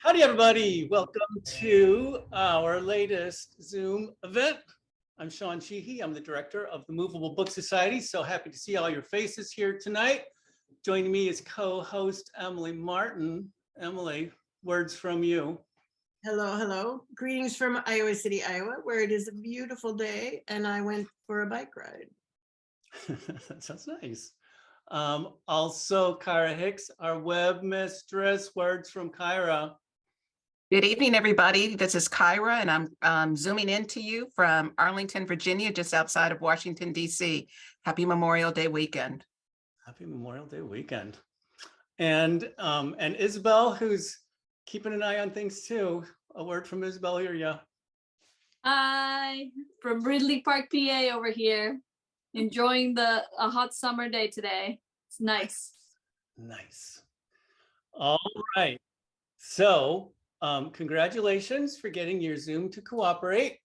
Howdy, everybody. Welcome to our latest Zoom event. I'm Sean Sheehy. I'm the director of the Movable Book Society. So happy to see all your faces here tonight. Joining me is co-host Emily Martin. Emily, words from you. Hello, hello. Greetings from Iowa City, Iowa, where it is a beautiful day and I went for a bike ride. That sounds nice. Also, Kyra Hicks, our web mistress. Words from Kyra. Good evening, everybody. This is Kyra, and I'm zooming in to you from Arlington, Virginia, just outside of Washington, D.C. Happy Memorial Day weekend. Happy Memorial Day weekend. And Isabel, who's keeping an eye on things too. A word from Isabel here, yeah. Hi, from Ridley Park, PA over here. Enjoying a hot summer day today. It's nice. Nice. All right. So, congratulations for getting your Zoom to cooperate.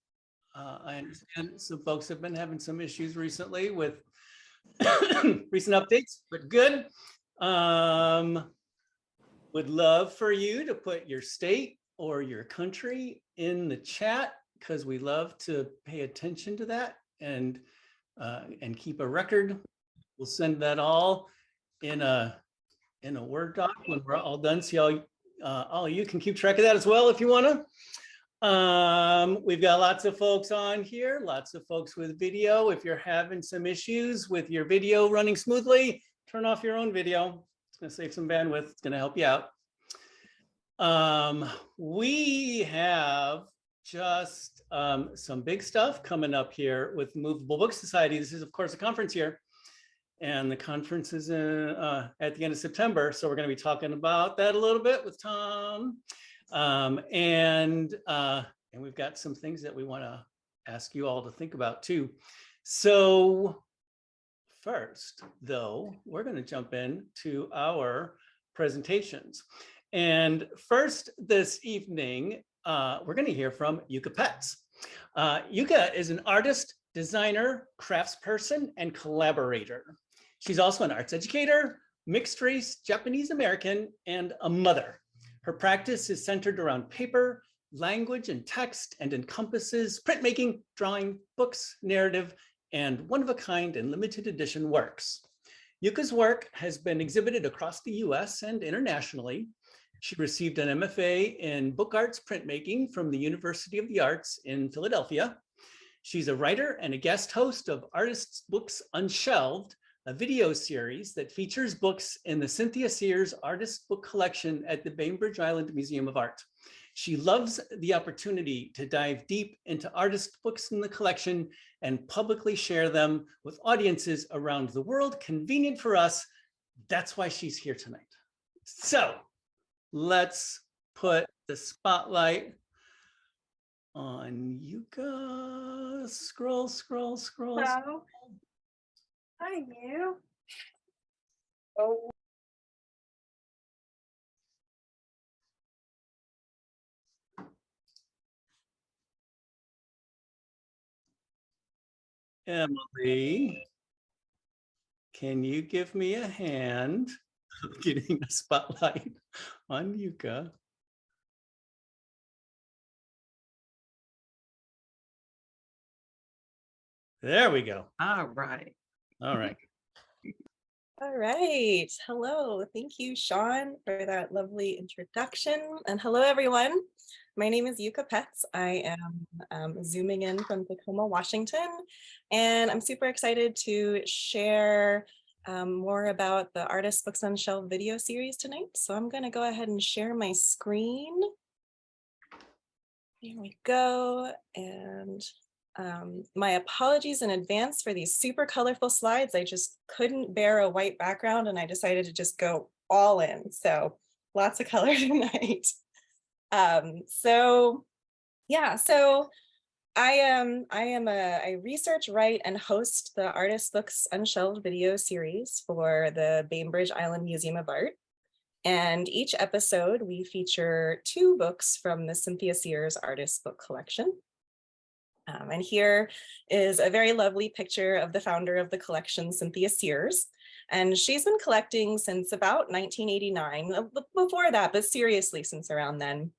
I understand some folks have been having some issues recently with recent updates, but good. Would love for you to put your state or your country in the chat because we love to pay attention to that and keep a record. We'll send that all in a Word doc when we're all done. So all you can keep track of that as well if you want to. We've got lots of folks on here, lots of folks with video. If you're having some issues with your video running smoothly, turn off your own video. It's going to save some bandwidth. It's going to help you out. We have just some big stuff coming up here with Movable Book Society. This is, of course, a conference here. And the conference is at the end of September. So we're going to be talking about that a little bit with Tom. And we've got some things that we want to ask you all to think about too. So first, though, we're going to jump into our presentations. And first this evening, we're going to hear from Yuka Petz. Yuka is an artist, designer, craftsperson, and collaborator. She's also an arts educator, mixed race, Japanese American, and a mother. Her practice is centered around paper, language, and text, and encompasses printmaking, drawing, books, narrative, and one-of-a-kind and limited edition works. Yuka's work has been exhibited across the US and internationally. She received an MFA in Book Arts Printmaking from the University of the Arts in Philadelphia. She's a writer and a guest host of Artists' Books Unshelved, a video series that features books in the Cynthia Sears Artist Book Collection at the Bainbridge Island Museum of Art. She loves the opportunity to dive deep into artist books in the collection and publicly share them with audiences around the world. Convenient for us. That's why she's here tonight. So let's put the spotlight on Yuka. Scroll. Hello. Hi, you. Oh. Emily, can you give me a hand getting a spotlight on Yuka? There we go. All right. All right. All right. Hello. Thank you, Sean, for that lovely introduction. And hello, everyone. My name is Yuka Petz. I am zooming in from Tacoma, Washington, and I'm super excited to share more about the Artist Books on Shelf video series tonight. So I'm going to go ahead and share my screen. Here we go. And my apologies in advance for these super colorful slides. I just couldn't bear a white background and I decided to just go all in. So lots of color tonight. So I research, write, and host the Artist Books Unshelved video series for the Bainbridge Island Museum of Art. And each episode we feature 2 books from the Cynthia Sears Artist Book Collection. And here is a very lovely picture of the founder of the collection, Cynthia Sears. And she's been collecting since about 1989, before that, but seriously since around then.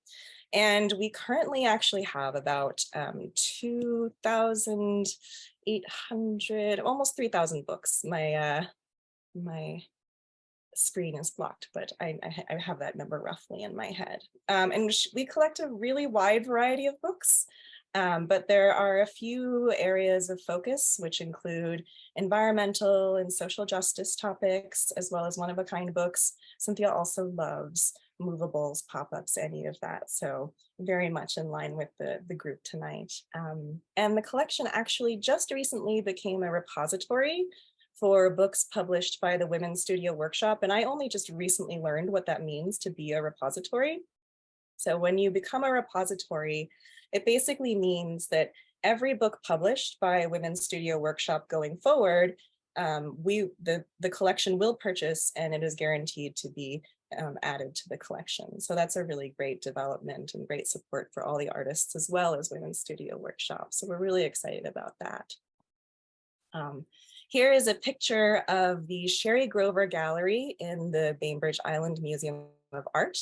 And we currently actually have about 2,800, almost 3,000 books. My screen is blocked, but I have that number roughly in my head. And we collect a really wide variety of books, but there are a few areas of focus, which include environmental and social justice topics, as well as one-of-a-kind books. Cynthia also loves movables, pop-ups, any of that. So very much in line with the group tonight. And the collection actually just recently became a repository for books published by the Women's Studio Workshop. And I only just recently learned what that means to be a repository. So when you become a repository, it basically means that every book published by Women's Studio Workshop going forward, the collection will purchase, and it is guaranteed to be added to the collection. So that's a really great development and great support for all the artists as well as Women's Studio Workshop. So we're really excited about that. Here is a picture of the Sherry Grover Gallery in the Bainbridge Island Museum of Art.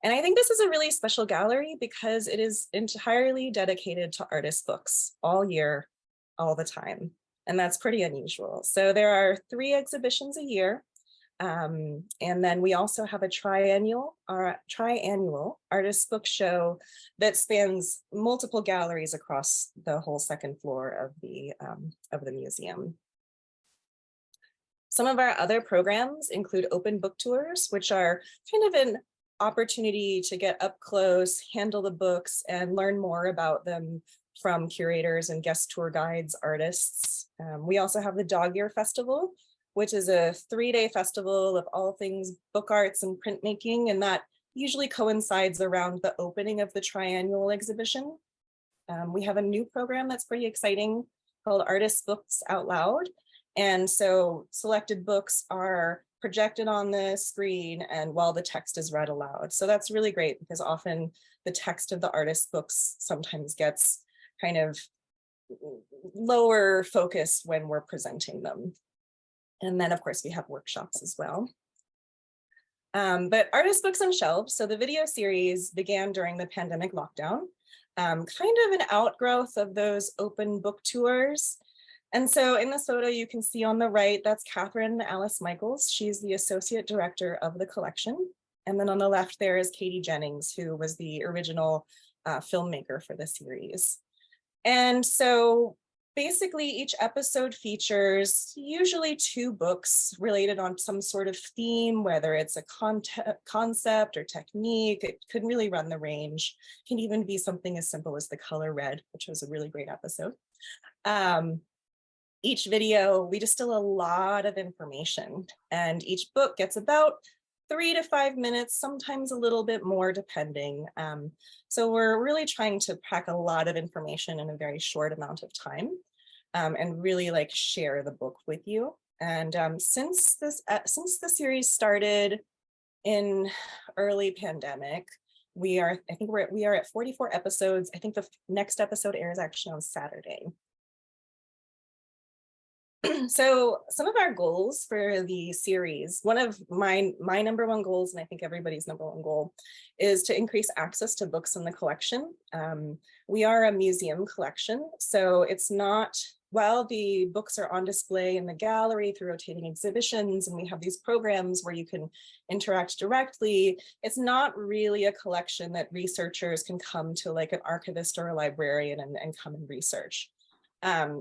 And I think this is a really special gallery because it is entirely dedicated to artist books all year, all the time. And that's pretty unusual. So there are 3 exhibitions a year. And then we also have a triannual artist book show that spans multiple galleries across the whole 2nd floor of the museum. Some of our other programs include open book tours, which are kind of an opportunity to get up close, handle the books, and learn more about them from curators and guest tour guides, artists. We also have the Dog Year Festival, which is a 3-day festival of all things book arts and printmaking, and that usually coincides around the opening of the triannual exhibition. We have a new program that's pretty exciting called Artist Books Out Loud. And so selected books are projected on the screen and while the text is read aloud. So that's really great because often the text of the artist books sometimes gets kind of lower focus when we're presenting them. And then of course we have workshops as well. But Artist Books on Shelves, so the video series began during the pandemic lockdown, kind of an outgrowth of those open book tours. And so in this photo, you can see on the right, that's Catherine Alice Michaels. She's the associate director of the collection. And then on the left there is Katie Jennings, who was the original filmmaker for the series. And so basically each episode features usually 2 books related on some sort of theme, whether it's a concept or technique. It could really run the range. It can even be something as simple as The Color Red, which was a really great episode. Each video, we distill a lot of information, and each book gets about 3 to 5 minutes, sometimes a little bit more depending. So we're really trying to pack a lot of information in a very short amount of time, and really like share the book with you. And since the series started in early pandemic, we are at 44 episodes. I think the next episode airs actually on Saturday. So some of our goals for the series, one of my number 1 goals, and I think everybody's number 1 goal, is to increase access to books in the collection. We are a museum collection, so it's not, while the books are on display in the gallery through rotating exhibitions, and we have these programs where you can interact directly, it's not really a collection that researchers can come to, like an archivist or a librarian and come and research.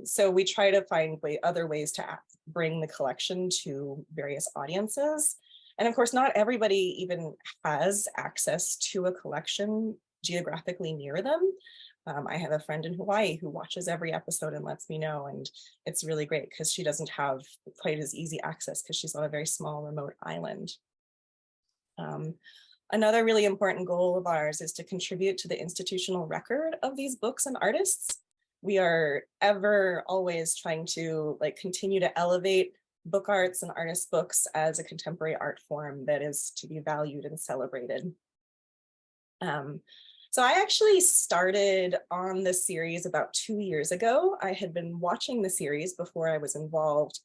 So we try to find other ways to bring the collection to various audiences. And of course, not everybody even has access to a collection geographically near them. I have a friend in Hawaii who watches every episode and lets me know, and it's really great because she doesn't have quite as easy access because she's on a very small remote island. Another really important goal of ours is to contribute to the institutional record of these books and artists. We are always trying to continue to elevate book arts and artist books as a contemporary art form that is to be valued and celebrated. So I actually started on this series about 2 years ago. I had been watching the series before I was involved.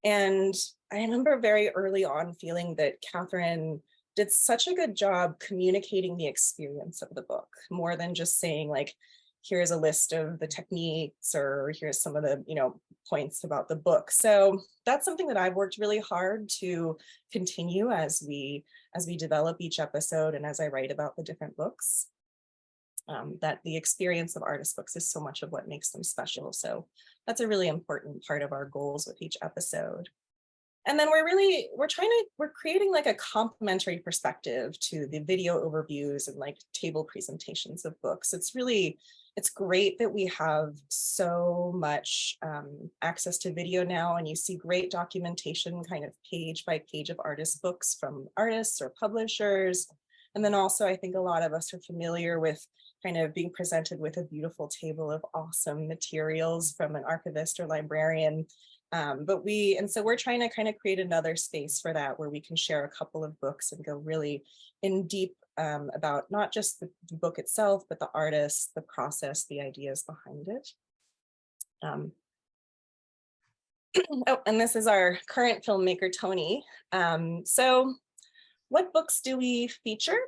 And I remember very early on feeling that Catherine did such a good job communicating the experience of the book, more than just saying like, here's a list of the techniques, or here's some of the, points about the book. So that's something that I've worked really hard to continue as we develop each episode and as I write about the different books. That the experience of artist books is so much of what makes them special. So that's a really important part of our goals with each episode. And then we're creating like a complementary perspective to the video overviews and like table presentations of books. It's great that we have so much access to video now, and you see great documentation kind of page by page of artist books from artists or publishers. And then also I think a lot of us are familiar with kind of being presented with a beautiful table of awesome materials from an archivist or librarian. So we're trying to kind of create another space for that, where we can share a couple of books and go really in deep about not just the book itself, but the artist, the process, the ideas behind it. Oh, and this is our current filmmaker, Tony. So what books do we feature?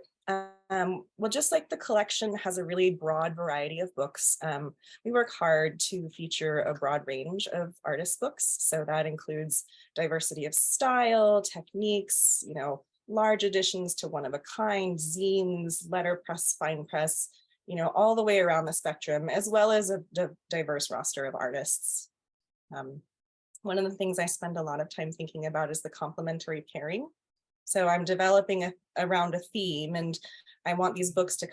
Well, just like the collection has a really broad variety of books, we work hard to feature a broad range of artist books. So that includes diversity of style, techniques, large additions to one of a kind, zines, letterpress, fine press, all the way around the spectrum, as well as a diverse roster of artists. One of the things I spend a lot of time thinking about is the complementary pairing. So I'm developing around a theme, and I want these books to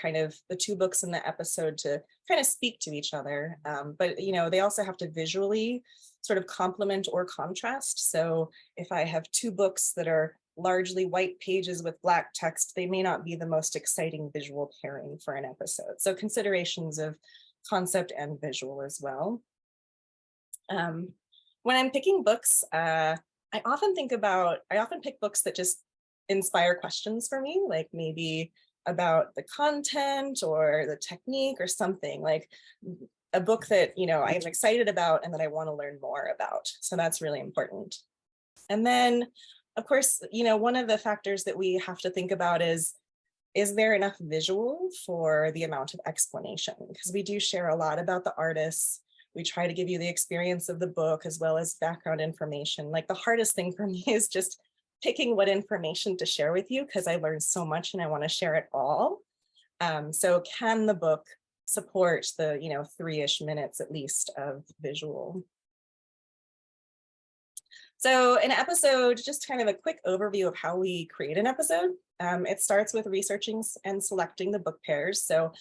the two books in the episode to kind of speak to each other. But, they also have to visually sort of complement or contrast. So if I have two books that are largely white pages with black text, they may not be the most exciting visual pairing for an episode. So considerations of concept and visual as well. When I'm picking books, I often pick books that just inspire questions for me, like maybe about the content or the technique or something, like a book that, I'm excited about and that I want to learn more about. So that's really important. And then, of course, one of the factors that we have to think about is there enough visual for the amount of explanation? Because we do share a lot about the artists. We try to give you the experience of the book as well as background information. Like the hardest thing for me is just picking what information to share with you, because I learned so much and I want to share it all. So can the book support the 3-ish minutes at least of visual? So an episode, just kind of a quick overview of how we create an episode. It starts with researching and selecting the book pairs. So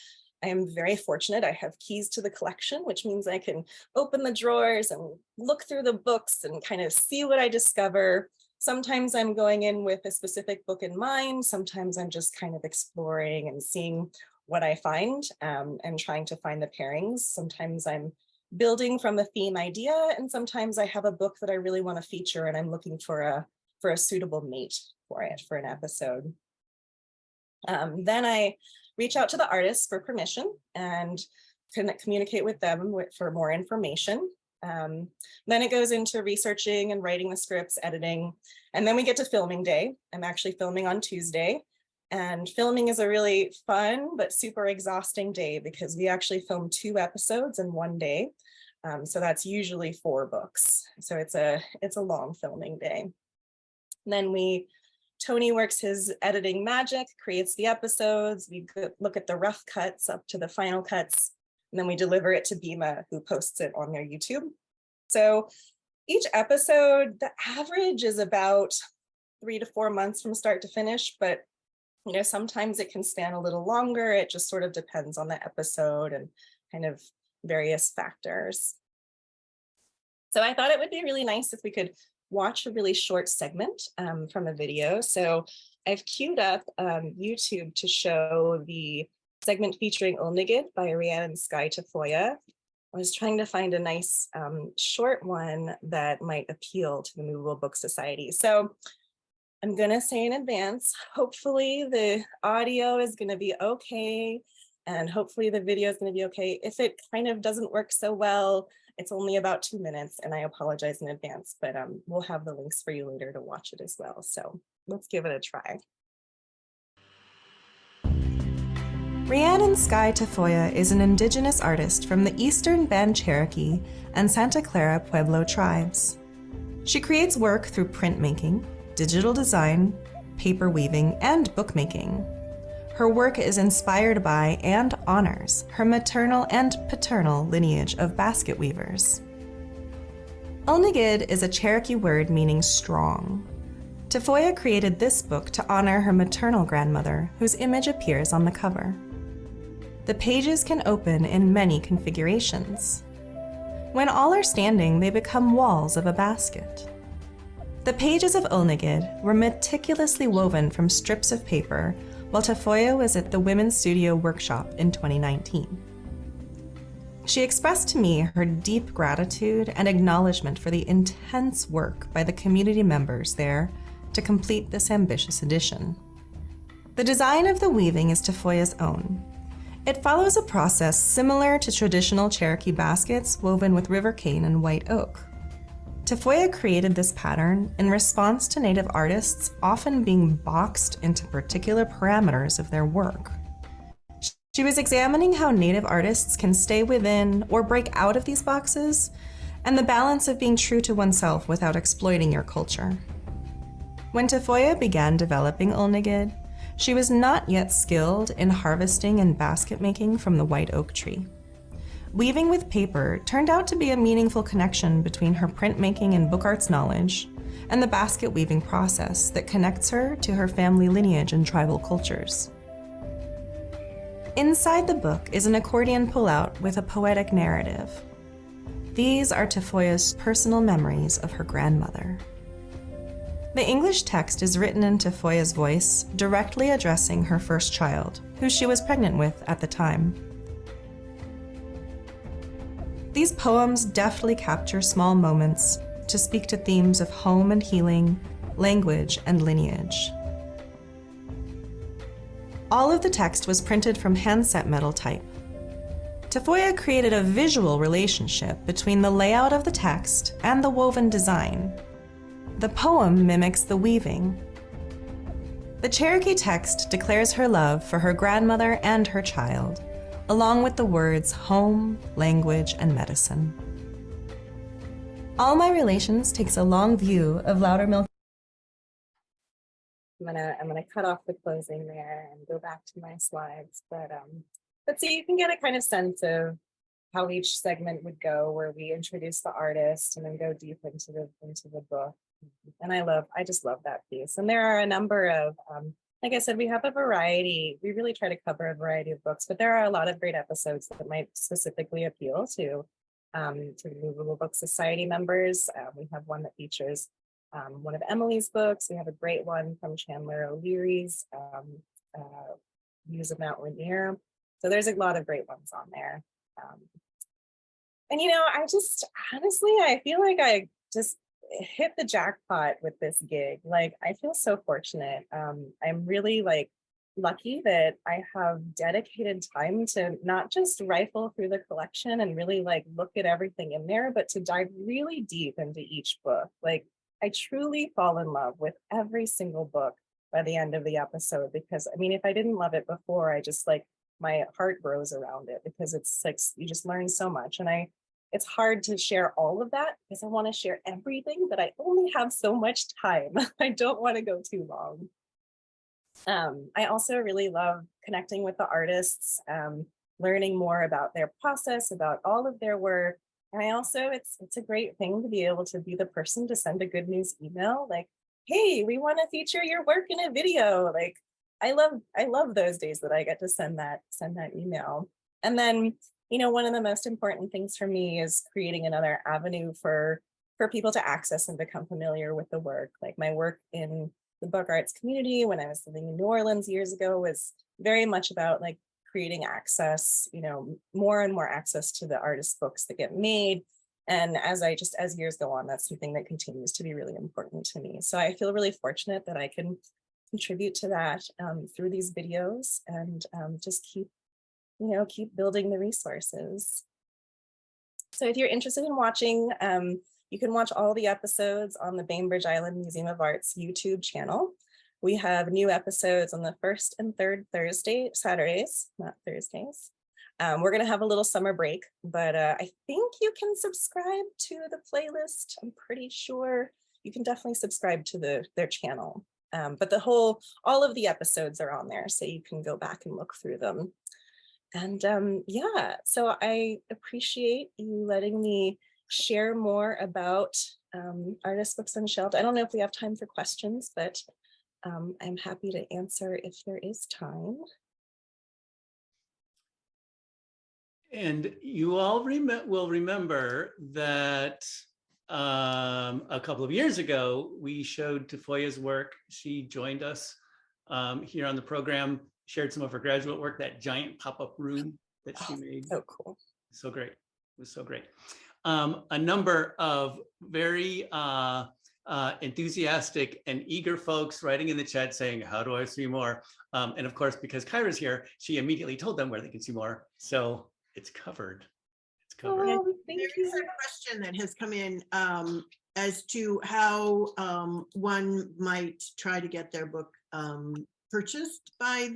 I am very fortunate. I have keys to the collection, which means I can open the drawers and look through the books and kind of see what I discover. Sometimes I'm going in with a specific book in mind. Sometimes I'm just kind of exploring and seeing what I find and trying to find the pairings. Sometimes I'm building from the theme idea, and sometimes I have a book that I really want to feature and I'm looking for a suitable mate for it for an episode. Then I reach out to the artists for permission and can communicate with them for more information. Then it goes into researching and writing the scripts, editing, and then we get to filming day. I'm actually filming on Tuesday, and filming is a really fun but super exhausting day because we actually film 2 episodes in one day. So that's usually 4 books. So it's a long filming day. And then Tony works his editing magic, creates the episodes. We look at the rough cuts up to the final cuts, and then we deliver it to Bima, who posts it on their YouTube. So each episode, the average is about 3 to 4 months from start to finish, but sometimes it can span a little longer. It just sort of depends on the episode and kind of various factors. So I thought it would be really nice if we could watch a really short segment from a video. So I've queued up YouTube to show the segment featuring Olnigid by Rhiannon Sky Tafoya. I was trying to find a nice short one that might appeal to the Movable Book Society. So I'm gonna say in advance, hopefully the audio is gonna be okay, and hopefully the video is gonna be okay. If it kind of doesn't work so well, It's only about 2 minutes, and I apologize in advance, but we'll have the links for you later to watch it as well. So let's give it a try. Rhiannon Sky Tafoya is an indigenous artist from the Eastern Band Cherokee and Santa Clara Pueblo tribes. She creates work through printmaking, digital design, paper weaving, and bookmaking. Her work is inspired by and honors her maternal and paternal lineage of basket weavers. Onigid is a Cherokee word meaning strong. Tafoya created this book to honor her maternal grandmother, whose image appears on the cover. The pages can open in many configurations. When all are standing, they become walls of a basket. The pages of Onigid were meticulously woven from strips of paper while Tafoya was at the Women's Studio Workshop in 2019. She expressed to me her deep gratitude and acknowledgement for the intense work by the community members there to complete this ambitious edition. The design of the weaving is Tafoya's own. It follows a process similar to traditional Cherokee baskets woven with river cane and white oak. Tafoya created this pattern in response to Native artists often being boxed into particular parameters of their work. She was examining how Native artists can stay within or break out of these boxes, and the balance of being true to oneself without exploiting your culture. When Tafoya began developing Onigid, she was not yet skilled in harvesting and basket making from the white oak tree. Weaving with paper turned out to be a meaningful connection between her printmaking and book arts knowledge and the basket weaving process that connects her to her family lineage and tribal cultures. Inside the book is an accordion pullout with a poetic narrative. These are Tafoya's personal memories of her grandmother. The English text is written in Tafoya's voice, directly addressing her first child, who she was pregnant with at the time. These poems deftly capture small moments to speak to themes of home and healing, language, and lineage. All of the text was printed from handset metal type. Tafoya created a visual relationship between the layout of the text and the woven design. The poem mimics the weaving. The Cherokee text declares her love for her grandmother and her child, along with the words home, language, and medicine. All My Relations takes a long view of Loudermilk. I'm gonna cut off the closing there and go back to my slides, but so you can get a kind of sense of how each segment would go, where we introduce the artist and then go deep into the book. And I just love that piece. And there are a number of, like I said, we have a variety. We really try to cover a variety of books, but there are a lot of great episodes that might specifically appeal to the Movable Book Society members. We have one that features one of Emily's books. We have a great one from Chandler O'Leary's Views of Mount Rainier. So there's a lot of great ones on there. And I just honestly, I feel like I just hit the jackpot with this gig. Like, I feel so fortunate. I'm really lucky that I have dedicated time to not just rifle through the collection and really look at everything in there, but to dive really deep into each book. Like, I truly fall in love with every single book by the end of the episode, because if I didn't love it before, I just my heart grows around it, because it's you just learn so much. And it's hard to share all of that because I want to share everything, but I only have so much time. I don't want to go too long. I also really love connecting with the artists, learning more about their process, about all of their work. And I also, it's a great thing to be able to be the person to send a good news email, hey, we want to feature your work in a video. I love those days that I get to send that email. And then, one of the most important things for me is creating another avenue for people to access and become familiar with the work. Like, my work in the book arts community when I was living in New Orleans years ago was very much about creating access, more and more access to the artist books that get made. And as years go on, that's something that continues to be really important to me. So I feel really fortunate that I can contribute to that through these videos, and just keep building the resources. So if you're interested in watching, you can watch all the episodes on the Bainbridge Island Museum of Art's YouTube channel. We have new episodes on the first and third Saturdays, not Thursdays. We're going to have a little summer break, but I think you can subscribe to the playlist. I'm pretty sure you can definitely subscribe to their channel. But all of the episodes are on there, so you can go back and look through them. And yeah, so I appreciate you letting me share more about Artist Books Unshelved. I don't know if we have time for questions, but I'm happy to answer if there is time. And you all will remember that a couple of years ago, we showed Tafoya's work. She joined us here on the program, shared some of her graduate work, that giant pop-up room that she made. So cool. So great. It was so great. A number of very enthusiastic and eager folks writing in the chat saying, how do I see more? And of course, because Kyra's here, she immediately told them where they can see more. So it's covered. It's covered. Oh, thank There you. is a question that has come in as to how one might try to get their book purchased by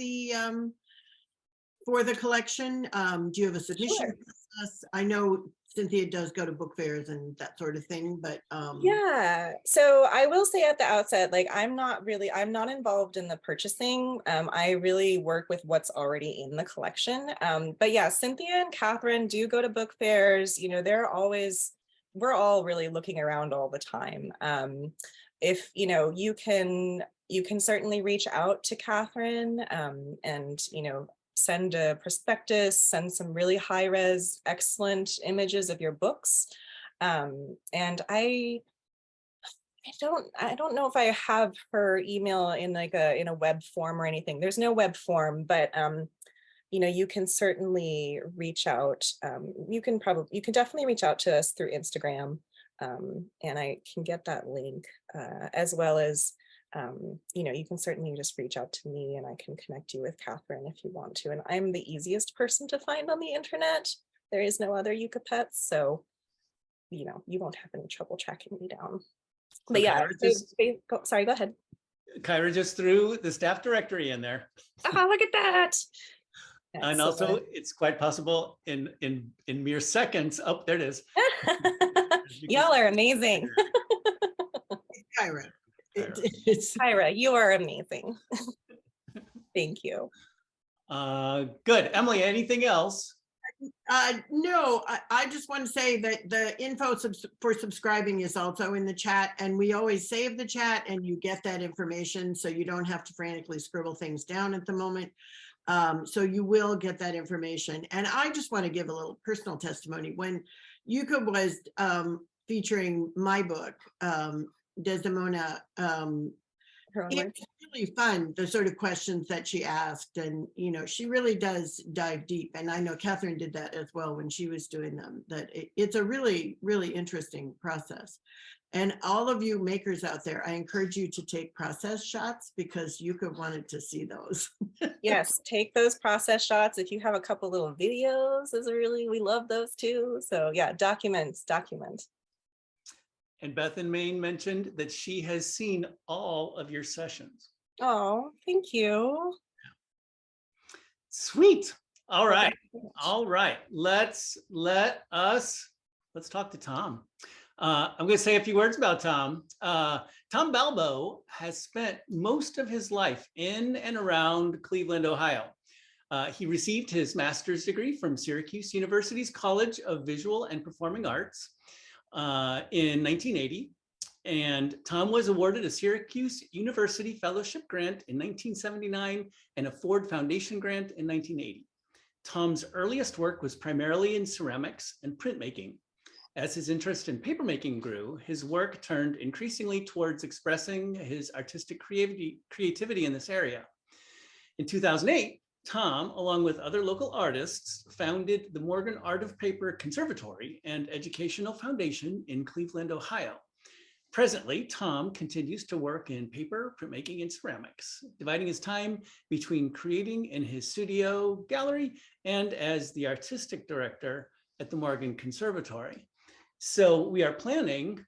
for the collection. Do you have a submission Sure. process? I know Cynthia does go to book fairs and that sort of thing, but Yeah, so I will say at the outset, like I'm not involved in the purchasing. I really work with what's already in the collection. But yeah, Cynthia and Catherine do go to book fairs. You know, we're all really looking around all the time. If you know, you can certainly reach out to Catherine and you know, send a prospectus, send some really high-res, excellent images of your books. And I don't know if I have her email in like in a web form or anything. There's no web form, but you know, you can certainly reach out. You can definitely reach out to us through Instagram, and I can get that link, as well as you know, you can certainly just reach out to me and I can connect you with Catherine if you want to. And I'm the easiest person to find on the internet. There is no other Yucca Pets, so you know, you won't have any trouble tracking me down. But yeah, sorry, go ahead. Kyra just threw the staff directory in there. Oh, look at that. And also, it's quite possible in mere seconds. Oh, there it is. Y'all are amazing. Kyra. Kyra. Kyra, you are amazing. Thank you. Good. Emily, anything else? No, I just want to say that the info for subscribing is also in the chat, and we always save the chat and you get that information, so you don't have to frantically scribble things down at the moment. So you will get that information. And I just want to give a little personal testimony. When Yucca was featuring my book, Desdemona, it's really fun, the sort of questions that she asked, and you know, she really does dive deep, and I know Catherine did that as well when she was doing them. That it's a really interesting process. And all of you makers out there, I encourage you to take process shots, because you could wanted to see those. Yes, take those process shots. If you have a couple little videos, we love those too. So yeah, document. And Beth in Maine mentioned that she has seen all of your sessions. Oh, thank you. Sweet. All right. Let's talk to Tom. I'm going to say a few words about Tom. Tom Balbo has spent most of his life in and around Cleveland, Ohio. He received his master's degree from Syracuse University's College of Visual and Performing Arts in 1980. And Tom was awarded a Syracuse University Fellowship Grant in 1979 and a Ford Foundation Grant in 1980. Tom's earliest work was primarily in ceramics and printmaking. As his interest in papermaking grew, his work turned increasingly towards expressing his artistic creativity in this area. In 2008, Tom, along with other local artists, founded the Morgan Art of Paper Conservatory and Educational Foundation in Cleveland, Ohio. Presently, Tom continues to work in paper, printmaking, and ceramics, dividing his time between creating in his studio gallery and as the artistic director at the Morgan Conservatory. So we are planning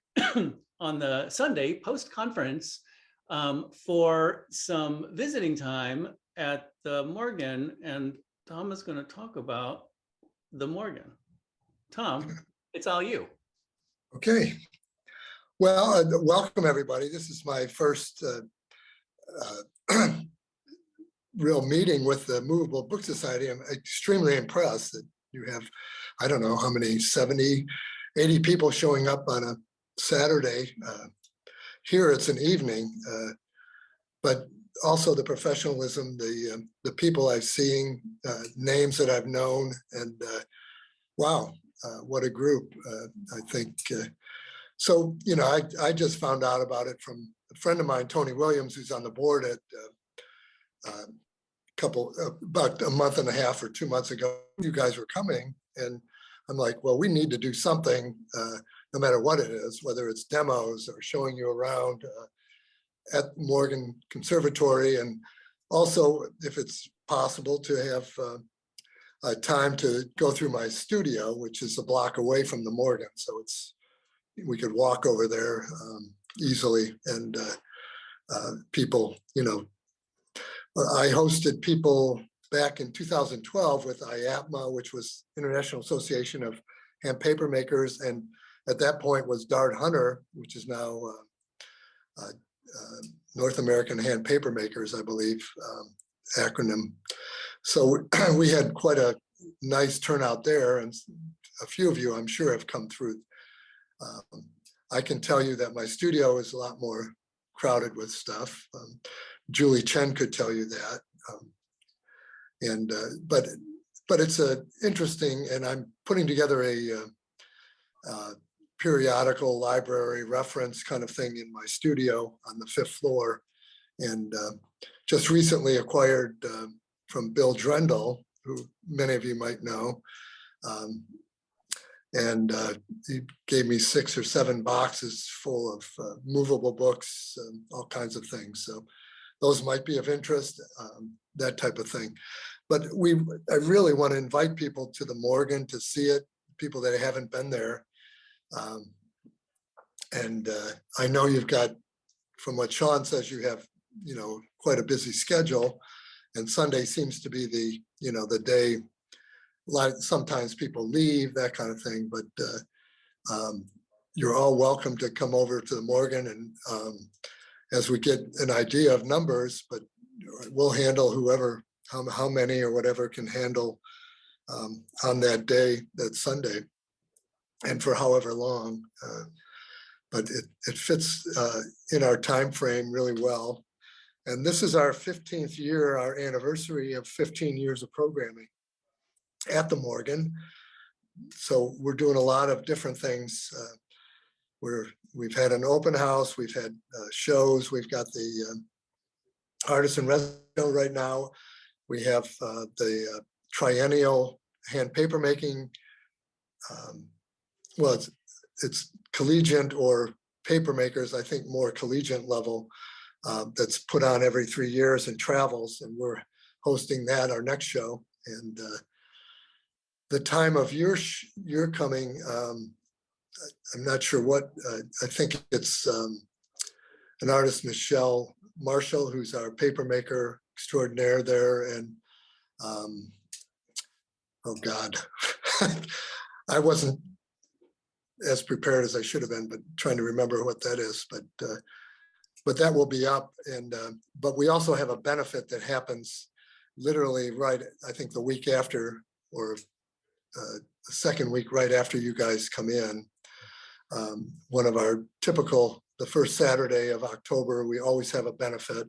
on the Sunday post-conference for some visiting time at the Morgan, and Tom is going to talk about the Morgan. Tom, it's all you. Okay. Well, welcome everybody. This is my first real meeting with the Movable Book Society. I'm extremely impressed that you have, I don't know how many, 70, 80 people showing up on a Saturday. Here it's an evening, but also the professionalism, the people I've seen, names that I've known, and wow, what a group. I think, so, you know, I just found out about it from a friend of mine, Tony Williams, who's on the board at about a month and a half or 2 months ago. You guys were coming, and I'm like, well, we need to do something, no matter what it is, whether it's demos or showing you around at Morgan Conservatory, and also if it's possible to have time to go through my studio, which is a block away from the Morgan. So we could walk over there easily, and people, you know, I hosted people back in 2012 with IAPMA, which was International Association of Hand Paper Makers, and at that point was Dart Hunter, which is now North American Hand Paper Makers, I believe, acronym. So we had quite a nice turnout there, and a few of you, I'm sure, have come through. I can tell you that my studio is a lot more crowded with stuff. Julie Chen could tell you that. But it's interesting, and I'm putting together a periodical library reference kind of thing in my studio on the 5th floor, and just recently acquired from Bill Drendel, who many of you might know, and he gave me 6 or 7 boxes full of movable books and all kinds of things. So those might be of interest, that type of thing. But I really want to invite people to the Morgan to see it, people that haven't been there. And I know you've got, from what Sean says, you have, you know, quite a busy schedule, and Sunday seems to be the, you know, the day. Like sometimes people leave, that kind of thing, but you're all welcome to come over to the Morgan, and as we get an idea of numbers, but we'll handle whoever, how many or whatever can handle on that day, that Sunday, and for however long. But it fits in our time frame really well. And this is our 15th year, our anniversary of 15 years of programming at the Morgan. So we're doing a lot of different things. We've had an open house, we've had shows, we've got the artisan resident right now. We have the triennial hand paper making. Well, it's collegiate or paper makers, I think more collegiate level, that's put on every 3 years and travels, and we're hosting that, our next show. And the time of your coming, I'm not sure what, I think it's an artist, Michelle Marshall, who's our paper maker extraordinaire there. And oh God, I wasn't as prepared as I should have been, but trying to remember what that is. But that will be up. And but we also have a benefit that happens literally right, I think the week after, or the second week right after you guys come in. One of our typical, the first Saturday of October, we always have a benefit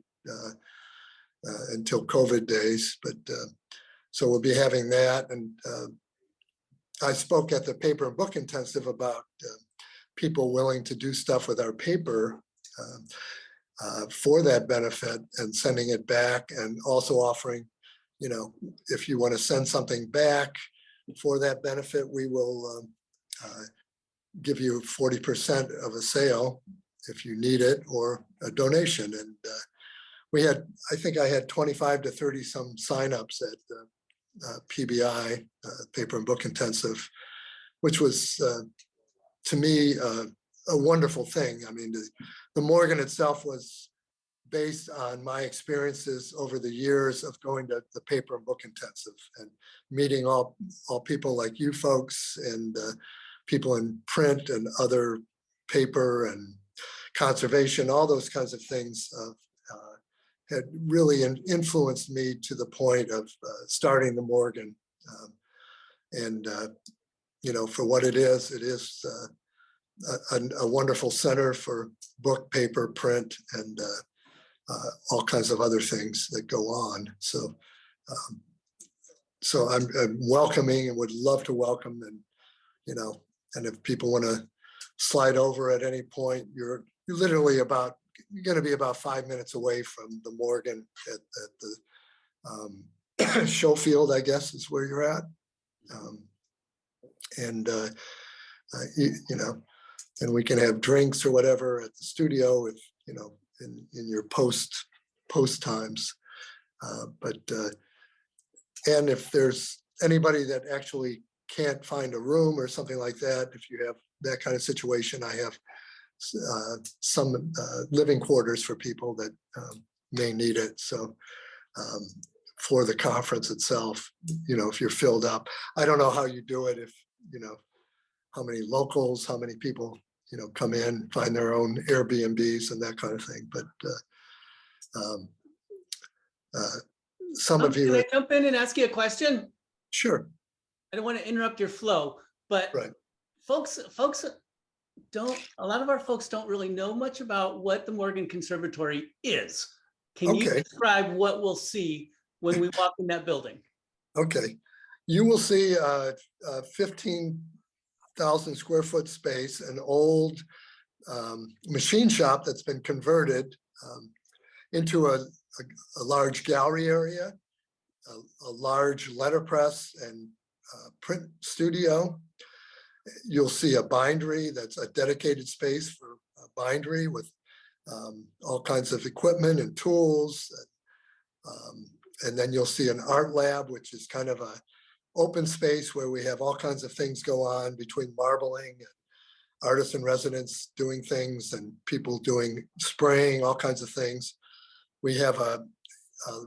until COVID days. But so we'll be having that. And I spoke at the Paper and Book Intensive about people willing to do stuff with our paper for that benefit and sending it back, and also offering, you know, if you want to send something back for that benefit, we will give you 40% of a sale if you need it, or a donation. And we had, I think I had 25 to 30 some signups at PBI, Paper and Book Intensive, which was to me a wonderful thing. I mean, the Morgan itself was based on my experiences over the years of going to the paper and book intensive and meeting all people like you folks and people in print and other paper and conservation, all those kinds of things had really influenced me to the point of starting the Morgan. And you know, for what it is a wonderful center for book, paper, print, and all kinds of other things that go on. So, so I'm welcoming and would love to welcome, and you know, and if people want to slide over at any point, you're literally going to be about 5 minutes away from the Morgan at the Schofield, I guess is where you're at. And you know, and we can have drinks or whatever at the studio if, you know, in your post times. And if there's anybody that actually can't find a room or something like that, if you have that kind of situation, I have some living quarters for people that may need it. So for the conference itself, you know, if you're filled up, I don't know how you do it, if, you know, how many locals, how many people, you know, come in, find their own Airbnbs and that kind of thing. But some of Can you, I jump in and ask you a question? sure. I don't want to interrupt your flow, but Right. folks don't, a lot of our folks don't really know much about what the Morgan Conservatory is. Can you Okay. describe what we'll see when we walk in that building? Okay. You will see a 15,000 square foot space, an old machine shop that's been converted into a large gallery area, a large letterpress and print studio. You'll see a bindery that's a dedicated space for a bindery with all kinds of equipment and tools. And then you'll see an art lab, which is kind of a open space where we have all kinds of things go on between marbling and artists in residence doing things and people doing spraying, all kinds of things. We have a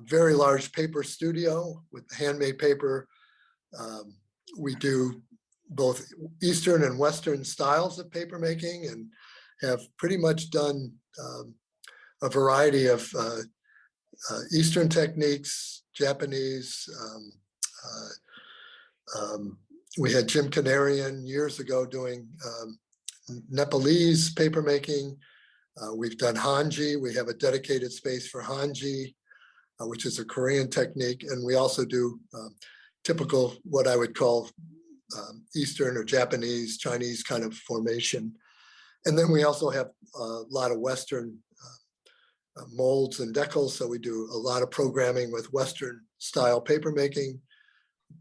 very large paper studio with handmade paper. We do both Eastern and Western styles of paper making and have pretty much done a variety of Eastern techniques, Japanese. We had Jim Canarian years ago doing Nepalese paper making. We've done Hanji. We have a dedicated space for Hanji, which is a Korean technique. And we also do typical, what I would call Eastern or Japanese, Chinese kind of formation. And then we also have a lot of Western molds and decals. So we do a lot of programming with Western style paper making,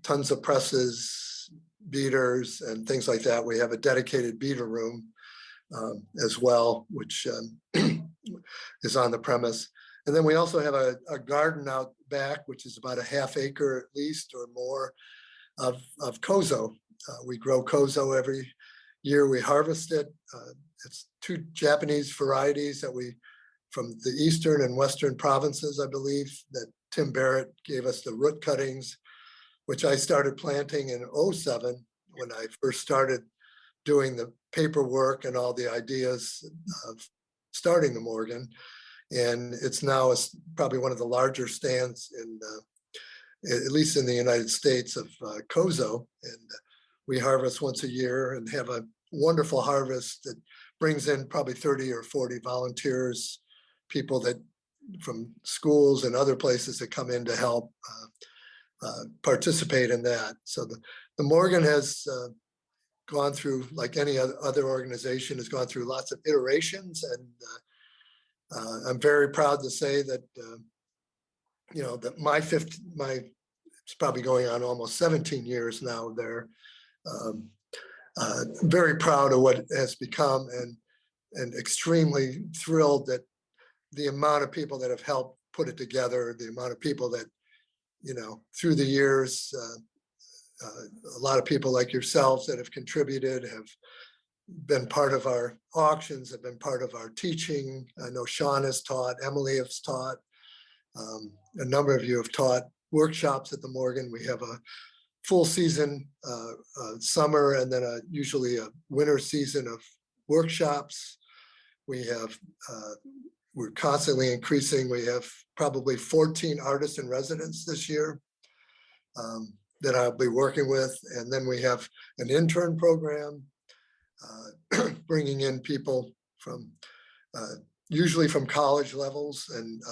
tons of presses, beaters, and things like that. We have a dedicated beater room as well, which is on the premise. And then we also have a garden out back, which is about a ½ acre at least or more of kozo. We grow kozo every year. We harvest it. It's 2 Japanese varieties that we, from the Eastern and Western provinces, I believe, that Tim Barrett gave us the root cuttings, which I started planting in '07 when I first started doing the paperwork and all the ideas of starting the Morgan. And it's now probably one of the larger stands in, at least in the United States, of kozo. And we harvest once a year and have a wonderful harvest that brings in probably 30 or 40 volunteers, people that from schools and other places that come in to help participate in that. So the Morgan has gone through, like any other organization, has gone through lots of iterations. And I'm very proud to say that, you know, that it's probably going on almost 17 years now there. Very proud of what it has become and extremely thrilled that the amount of people that have helped put it together, the amount of people that, you know, through the years a lot of people like yourselves that have contributed, have been part of our auctions, have been part of our teaching. I know Sean has taught, Emily has taught. A number of you have taught workshops at the Morgan. We have a full season summer and then usually a winter season of workshops. We have, we're constantly increasing. We have probably 14 artists in residence this year that I'll be working with. And then we have an intern program, bringing in people from usually from college levels and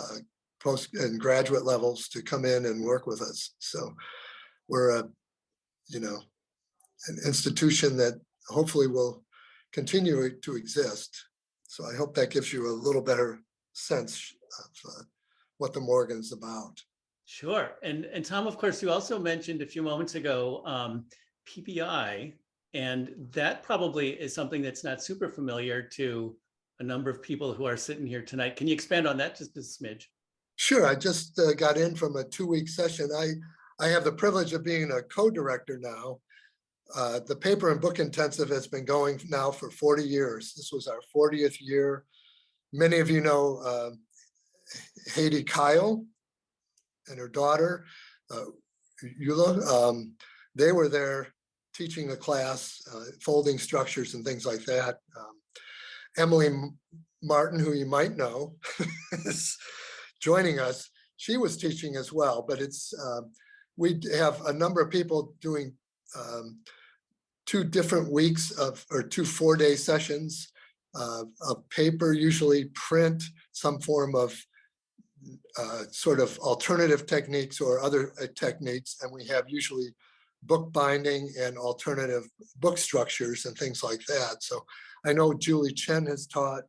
post and graduate levels to come in and work with us. So we're a, you know, an institution that hopefully will continue to exist. So I hope that gives you a little better sense of what the Morgan's about. Sure. And Tom, of course, you also mentioned a few moments ago PBI, and that probably is something that's not super familiar to a number of people who are sitting here tonight. Can you expand on that just a smidge? Sure. I just got in from a 2-week session. I have the privilege of being a co-director now. The paper and book intensive has been going now for 40 years. This was our 40th year. Many of you know Haiti Kyle and her daughter, Eula. They were there teaching a class, folding structures and things like that. Emily Martin, who you might know, is joining us. She was teaching as well, but it's we have a number of people doing 2 different weeks of, or 2 4-day sessions of paper, usually print, some form of sort of alternative techniques or other techniques. And we have usually book binding and alternative book structures and things like that. So I know Julie Chen has taught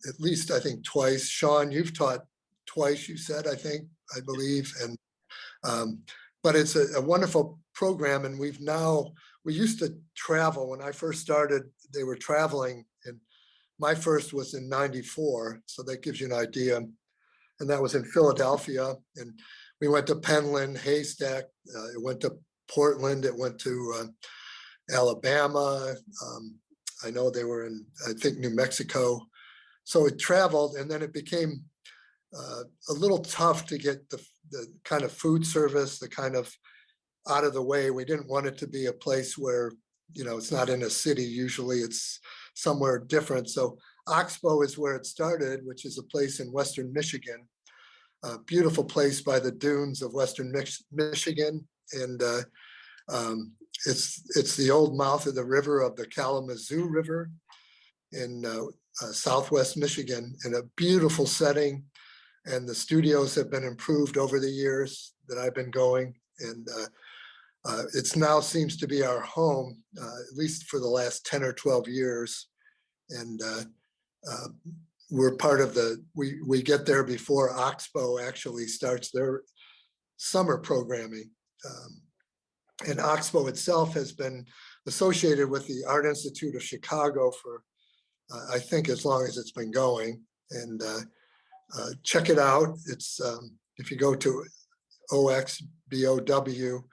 at least, I think, twice. Sean, you've taught twice, you said, I think, I believe. And but it's a wonderful program. And we used to travel. When I first started, they were traveling, and my first was in '94. So that gives you an idea. And that was in Philadelphia. And we went to Penland, Haystack, it went to Portland, it went to Alabama. I know they were in, I think, New Mexico. So it traveled, and then it became a little tough to get the kind of food service, the kind of out of the way. We didn't want it to be a place where, you know, it's not in a city. Usually it's somewhere different. So Oxbow is where it started, which is a place in Western Michigan, a beautiful place by the dunes of Western Michigan. And it's the old mouth of the river, of the Kalamazoo River in Southwest Michigan, in a beautiful setting. And the studios have been improved over the years that I've been going. And it's now seems to be our home, at least for the last 10 or 12 years. And we're part of we get there before Oxbow actually starts their summer programming. And Oxbow itself has been associated with the Art Institute of Chicago for, I think, as long as it's been going. And check it out. It's, if you go to oxbow,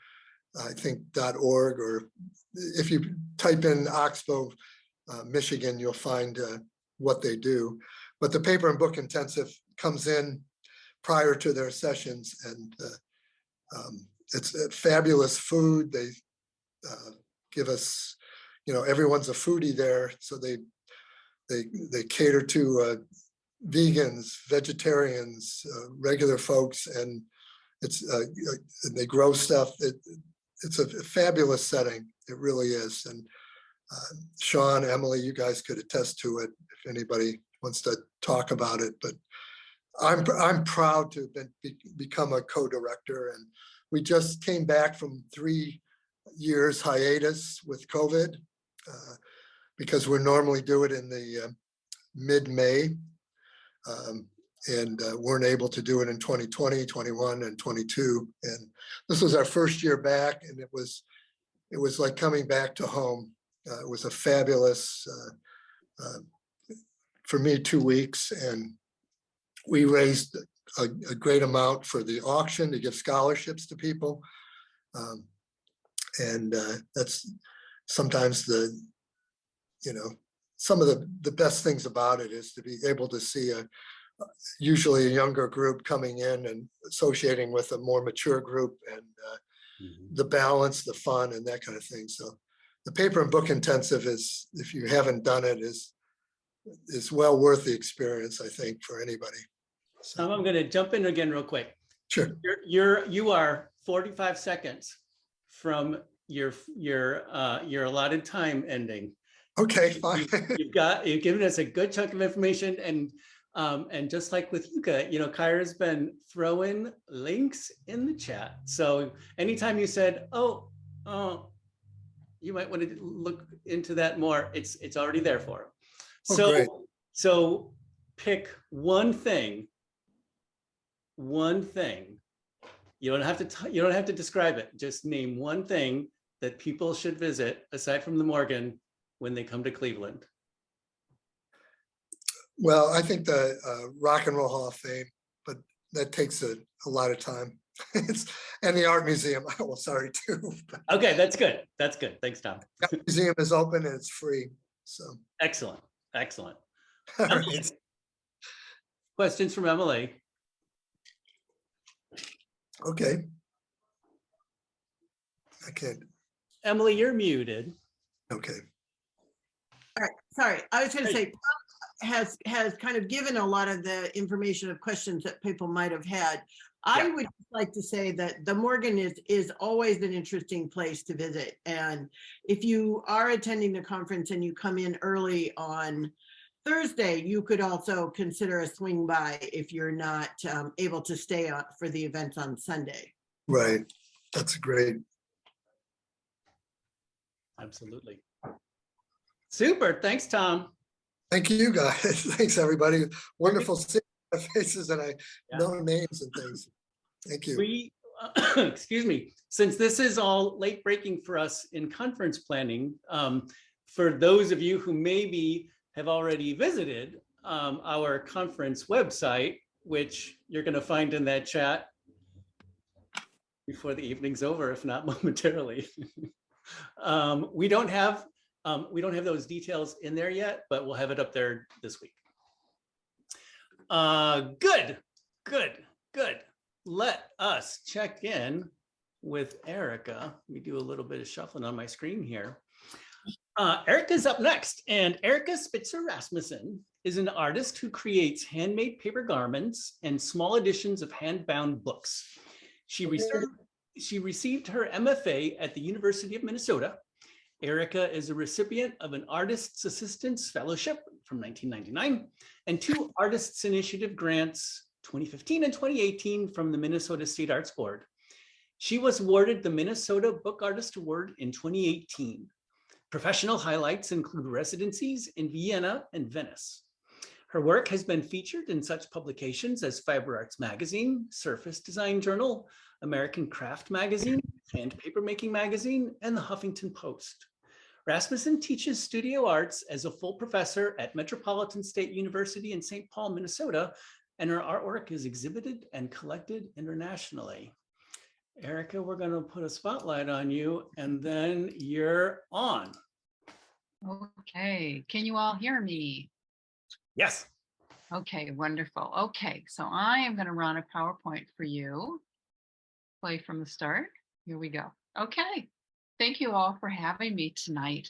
I think .org, or if you type in Oxbow, Michigan, you'll find what they do. But the paper and book intensive comes in prior to their sessions, and it's fabulous food. They give us, you know, everyone's a foodie there, so they cater to vegans, vegetarians, regular folks, and it's they grow stuff. It's a fabulous setting. It really is. And Sean, Emily, you guys could attest to it if anybody wants to talk about it. But I'm proud to have become a co-director, and we just came back from 3 years hiatus with COVID because we normally do it in the mid-May, and weren't able to do it in 2020, 21, and 22. And this was our first year back, and it was like coming back to home. It was a fabulous, for me, 2 weeks, and we raised a great amount for the auction to give scholarships to people. And that's sometimes some of the best things about it is to be able to see usually a younger group coming in and associating with a more mature group, and the balance, the fun, and that kind of thing. So the paper and book intensive is, if you haven't done it, is well worth the experience, I think, for anybody. So, I'm going to jump in again real quick. sure. You are 45 seconds from your allotted time ending. Okay, fine. You've given us a good chunk of information, and just like with Yuka, Kyra's been throwing links in the chat. So anytime you said, oh, you might want to look into that more, it's already there for them. Oh, great. So pick one thing. You don't have to describe it. Just name one thing that people should visit aside from the Morgan when they come to Cleveland. Well, I think the Rock and Roll Hall of Fame, but that takes a lot of time. And the Art Museum, well, sorry too. But Okay, that's good. That's good. Thanks, Tom. the Art Museum is open and it's free. So, Excellent. Excellent. all Emily. right. Questions from Emily? Okay. I can't. Emily, you're muted. Okay. All right, sorry, I was gonna Hey. say, Tom has kind of given a lot of the information of questions that people might have had. I Yeah. would like to say that the Morgan is always an interesting place to visit. And if you are attending the conference and you come in early on Thursday, you could also consider a swing by if you're not able to stay for the events on Sunday. Right. That's great. Absolutely. Super. Thanks, Tom. Thank you, guys. Thanks, everybody. Wonderful seeing their faces, and I Yeah. know names and things. Thank you. We, excuse me, since this is all late breaking for us in conference planning, for those of you who maybe have already visited our conference website, which you're going to find in that chat before the evening's over, if not momentarily. We don't have those details in there yet, but we'll have it up there this week. Good. Let us check in with Erica. Let me do a little bit of shuffling on my screen here. Erica's up next, and Erica Spitzer Rasmussen is an artist who creates handmade paper garments and small editions of hand-bound books. She received her MFA at the University of Minnesota. Erica is a recipient of an Artist's Assistance Fellowship from 1999 and 2 Artists Initiative grants, 2015 and 2018, from the Minnesota State Arts Board. She was awarded the Minnesota Book Artist Award in 2018. Professional highlights include residencies in Vienna and Venice. Her work has been featured in such publications as Fiber Arts Magazine, Surface Design Journal, American Craft Magazine, and Papermaking Magazine, and the Huffington Post. Rasmussen teaches studio arts as a full professor at Metropolitan State University in St. Paul, Minnesota, and her artwork is exhibited and collected internationally. Erica, we're going to put a spotlight on you, and then you're on. Okay, can you all hear me? Yes. Okay, wonderful. Okay, so I am going to run a PowerPoint for you. Play from the start. Here we go. Okay, thank you all for having me tonight.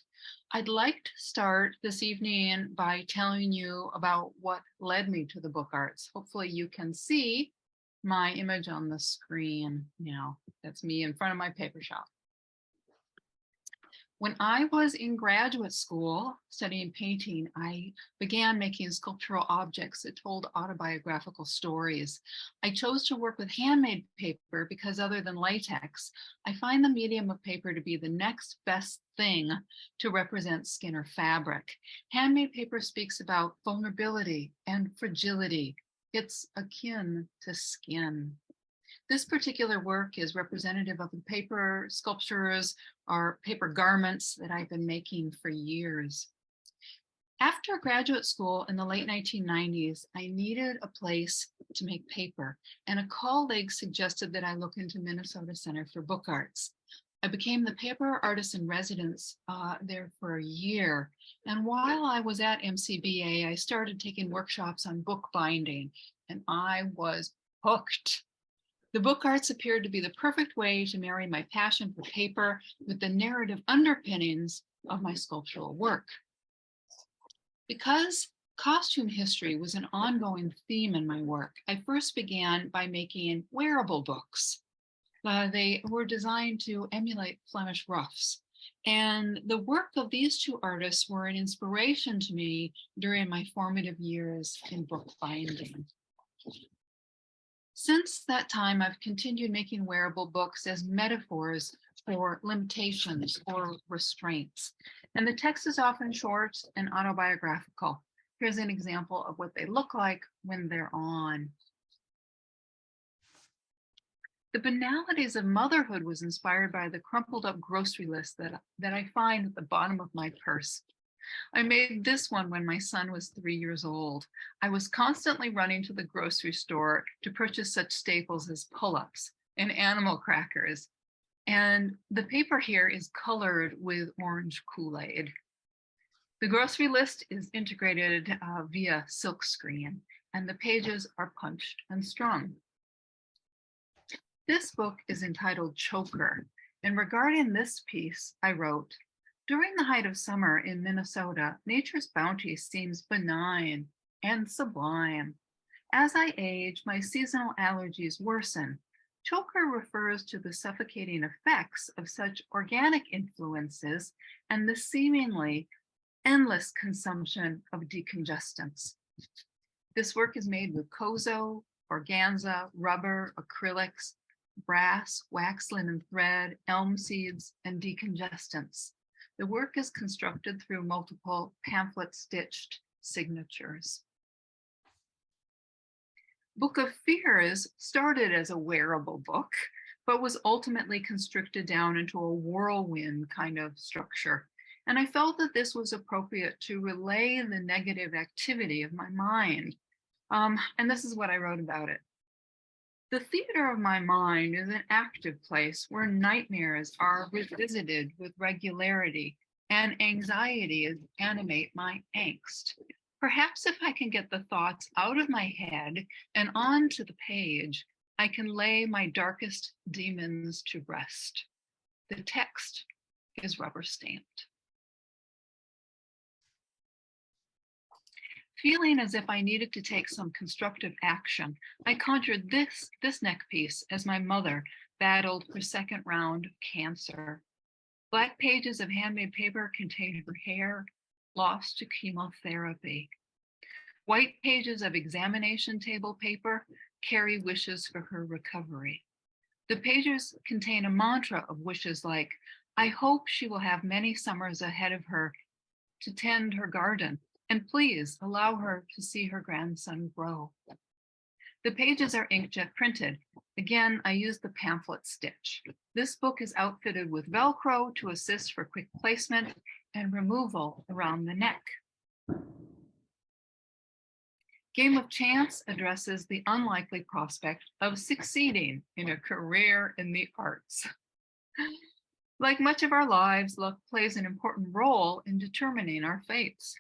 I'd like to start this evening by telling you about what led me to the book arts. Hopefully you can see my image on the screen now. That's me in front of my paper shop. When I was in graduate school studying painting, I began making sculptural objects that told autobiographical stories. I chose to work with handmade paper because, other than latex, I find the medium of paper to be the next best thing to represent skin or fabric. Handmade paper speaks about vulnerability and fragility. It's akin to skin. This particular work is representative of the paper sculptures or paper garments that I've been making for years. After graduate school in the late 1990s, I needed a place to make paper, and a colleague suggested that I look into Minnesota Center for Book Arts. I became the paper artist in residence there for a year. And while I was at MCBA, I started taking workshops on bookbinding, and I was hooked. The book arts appeared to be the perfect way to marry my passion for paper with the narrative underpinnings of my sculptural work. Because costume history was an ongoing theme in my work, I first began by making wearable books. They were designed to emulate Flemish ruffs. And the work of these two artists were an inspiration to me during my formative years in bookbinding. Since that time, I've continued making wearable books as metaphors for limitations or restraints. And the text is often short and autobiographical. Here's an example of what they look like when they're on. The banalities of motherhood was inspired by the crumpled up grocery list that I find at the bottom of my purse. I made this one when my son was 3 years old. I was constantly running to the grocery store to purchase such staples as pull-ups and animal crackers. And the paper here is colored with orange Kool-Aid. The grocery list is integrated via silkscreen, and the pages are punched and strung. This book is entitled Choker, and regarding this piece, I wrote, during the height of summer in Minnesota, nature's bounty seems benign and sublime. As I age, my seasonal allergies worsen. Choker refers to the suffocating effects of such organic influences and the seemingly endless consumption of decongestants. This work is made with kozo, organza, rubber, acrylics, brass, wax linen thread, elm seeds, and decongestants. The work is constructed through multiple pamphlet-stitched signatures. Book of Fears started as a wearable book, but was ultimately constricted down into a whirlwind kind of structure. And I felt that this was appropriate to relay the negative activity of my mind. And this is what I wrote about it. The theater of my mind is an active place where nightmares are revisited with regularity and anxieties animate my angst. Perhaps if I can get the thoughts out of my head and onto the page, I can lay my darkest demons to rest. The text is rubber stamped. Feeling as if I needed to take some constructive action, I conjured this neck piece as my mother battled her second round of cancer. Black pages of handmade paper contain her hair lost to chemotherapy. White pages of examination table paper carry wishes for her recovery. The pages contain a mantra of wishes like, I hope she will have many summers ahead of her to tend her garden, and please allow her to see her grandson grow. The pages are inkjet printed. Again, I use the pamphlet stitch. This book is outfitted with Velcro to assist for quick placement and removal around the neck. Game of Chance addresses the unlikely prospect of succeeding in a career in the arts. Like much of our lives, luck plays an important role in determining our fates.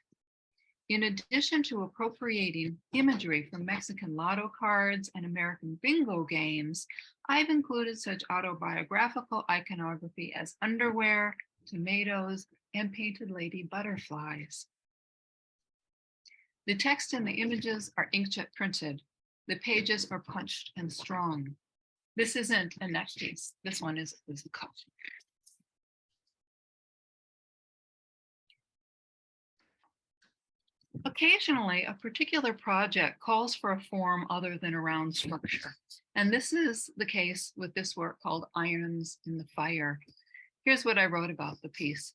In addition to appropriating imagery from Mexican lotto cards and American bingo games, I've included such autobiographical iconography as underwear, tomatoes, and painted lady butterflies. The text and the images are inkjet printed. The pages are punched and strung. This isn't a neck piece. This one is a cup. Occasionally, a particular project calls for a form other than a round structure. And this is the case with this work called Irons in the Fire. Here's what I wrote about the piece.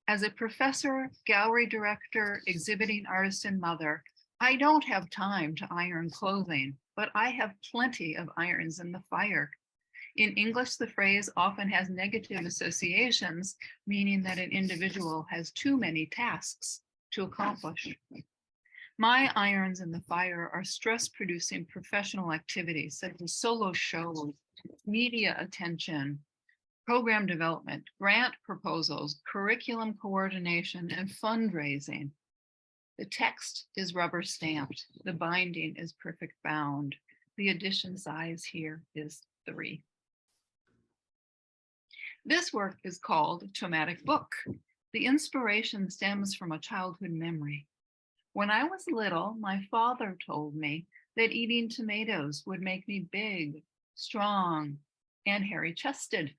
As a professor, gallery director, exhibiting artist, and mother, I don't have time to iron clothing, but I have plenty of irons in the fire. In English, the phrase often has negative associations, meaning that an individual has too many tasks to accomplish. My irons in the fire are stress-producing professional activities such as solo shows, media attention, program development, grant proposals, curriculum coordination, and fundraising. The text is rubber stamped. The binding is perfect bound. The edition size here is 3. This work is called Traumatic Book. The inspiration stems from a childhood memory. When I was little, my father told me that eating tomatoes would make me big, strong, and hairy-chested.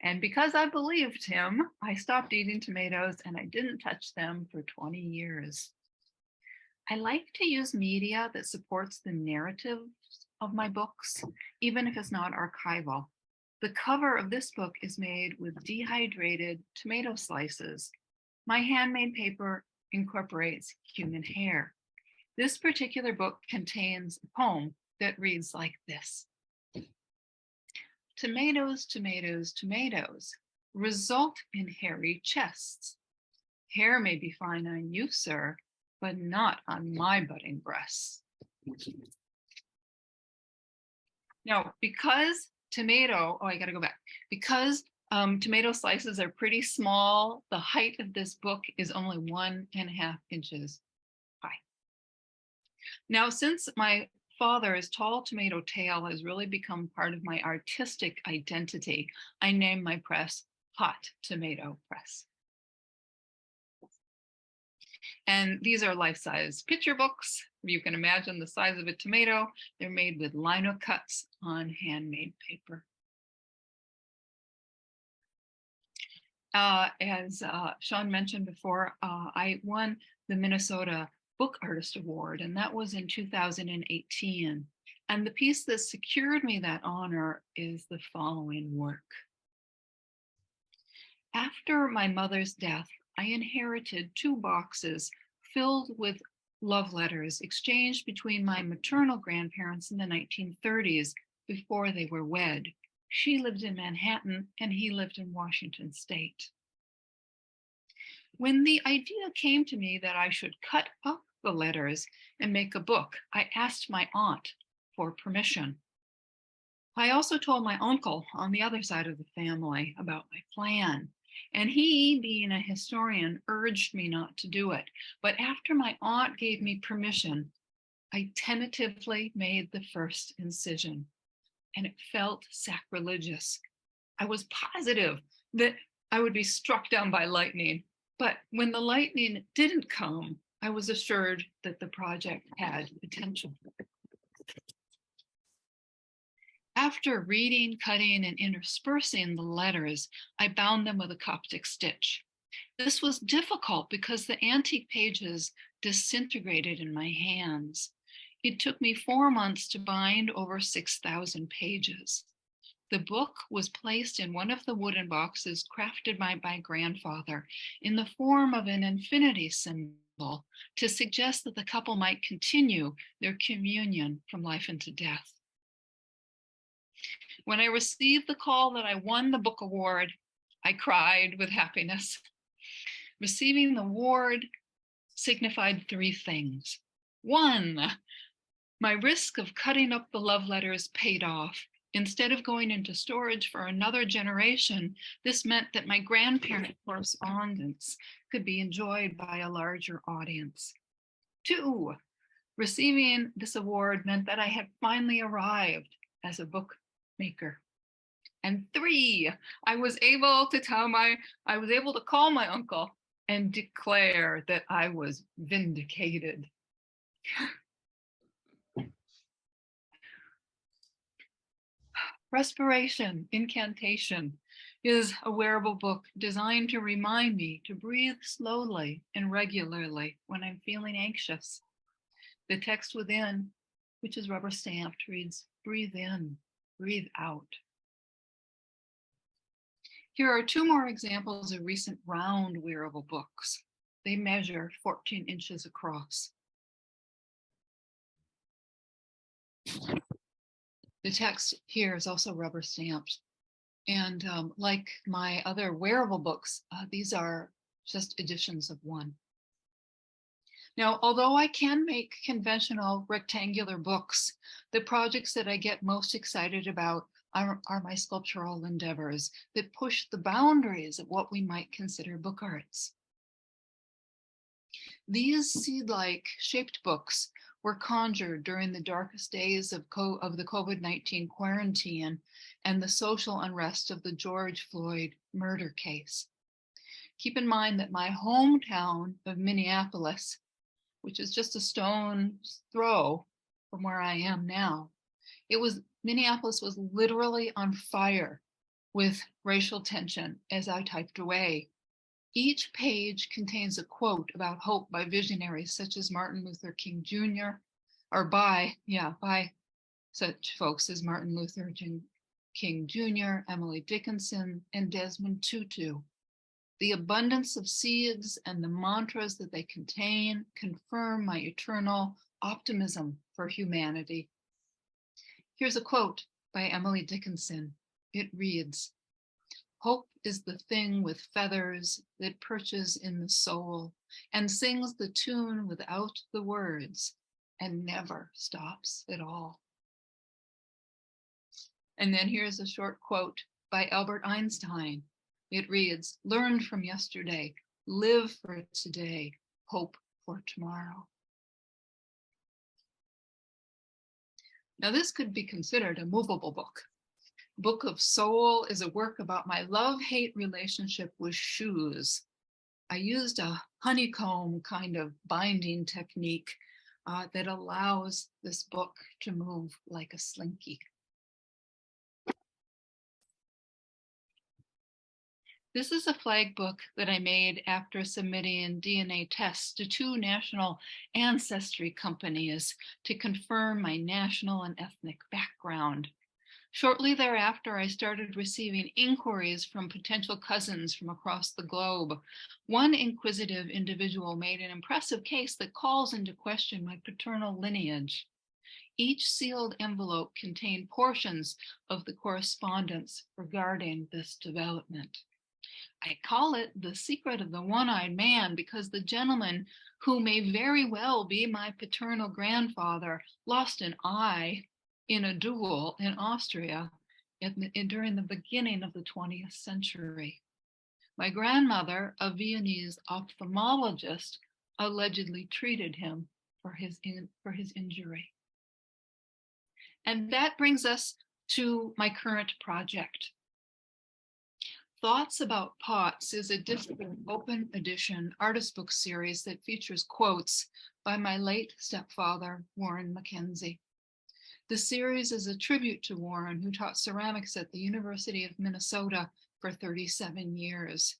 And because I believed him, I stopped eating tomatoes and I didn't touch them for 20 years. I like to use media that supports the narratives of my books, even if it's not archival. The cover of this book is made with dehydrated tomato slices. My handmade paper incorporates human hair. This particular book contains a poem that reads like this. Tomatoes, tomatoes, tomatoes result in hairy chests. Hair may be fine on you, sir, but not on my budding breasts. Now, because I gotta go back. Because tomato slices are pretty small, the height of this book is only 1.5 inches high. Now, since my father's tall tomato tail has really become part of my artistic identity, I named my press Hot Tomato Press. And these are life-size picture books. You can imagine the size of a tomato. They're made with lino cuts on handmade paper. As Sean mentioned before, I won the Minnesota Book Artist Award, and that was in 2018. And the piece that secured me that honor is the following work. After my mother's death, I inherited 2 boxes filled with love letters exchanged between my maternal grandparents in the 1930s before they were wed. She lived in Manhattan and he lived in Washington State. When the idea came to me that I should cut up the letters and make a book, I asked my aunt for permission. I also told my uncle on the other side of the family about my plan. And he, being a historian, urged me not to do it. But after my aunt gave me permission, I tentatively made the first incision, and it felt sacrilegious. I was positive that I would be struck down by lightning, but when the lightning didn't come, I was assured that the project had potential. After reading, cutting, and interspersing the letters, I bound them with a Coptic stitch. This was difficult because the antique pages disintegrated in my hands. It took me 4 months to bind over 6,000 pages. The book was placed in one of the wooden boxes crafted by my grandfather in the form of an infinity symbol to suggest that the couple might continue their communion from life into death. When I received the call that I won the book award, I cried with happiness. Receiving the award signified 3 things. 1, my risk of cutting up the love letters paid off. Instead of going into storage for another generation, this meant that my grandparent correspondence could be enjoyed by a larger audience. 2, receiving this award meant that I had finally arrived as a book maker. And 3, I was able to call my uncle and declare that I was vindicated. Respiration Incantation is a wearable book designed to remind me to breathe slowly and regularly when I'm feeling anxious. The text within, which is rubber stamped, reads, breathe in, breathe out. Here are 2 more examples of recent round wearable books. They measure 14 inches across. The text here is also rubber stamped. And like my other wearable books, these are just editions of 1. Now, although I can make conventional rectangular books, the projects that I get most excited about are my sculptural endeavors that push the boundaries of what we might consider book arts. These seed-like shaped books were conjured during the darkest days of the COVID-19 quarantine and the social unrest of the George Floyd murder case. Keep in mind that my hometown of Minneapolis, which is just a stone's throw from where I am now, Minneapolis was literally on fire with racial tension as I typed away. Each page contains a quote about hope by visionaries such as Martin Luther King Jr., or by such folks as Martin Luther King Jr., Emily Dickinson, and Desmond Tutu. The abundance of seeds and the mantras that they contain confirm my eternal optimism for humanity. Here's a quote by Emily Dickinson. It reads, "Hope is the thing with feathers that perches in the soul and sings the tune without the words and never stops at all." And then here's a short quote by Albert Einstein. It reads, "Learn from yesterday, live for today, hope for tomorrow." Now this could be considered a movable book. Book of Soul is a work about my love-hate relationship with shoes. I used a honeycomb kind of binding technique that allows this book to move like a slinky. This is a flag book that I made after submitting DNA tests to 2 national ancestry companies to confirm my national and ethnic background. Shortly thereafter, I started receiving inquiries from potential cousins from across the globe. One inquisitive individual made an impressive case that calls into question my paternal lineage. Each sealed envelope contained portions of the correspondence regarding this development. I call it the secret of the one-eyed man because the gentleman who may very well be my paternal grandfather lost an eye in a duel in Austria during the beginning of the 20th century. My grandmother, a Viennese ophthalmologist, allegedly treated him for his injury. And that brings us to my current project. Thoughts About Pots is a different open edition artist book series that features quotes by my late stepfather, Warren Mackenzie. The series is a tribute to Warren, who taught ceramics at the University of Minnesota for 37 years.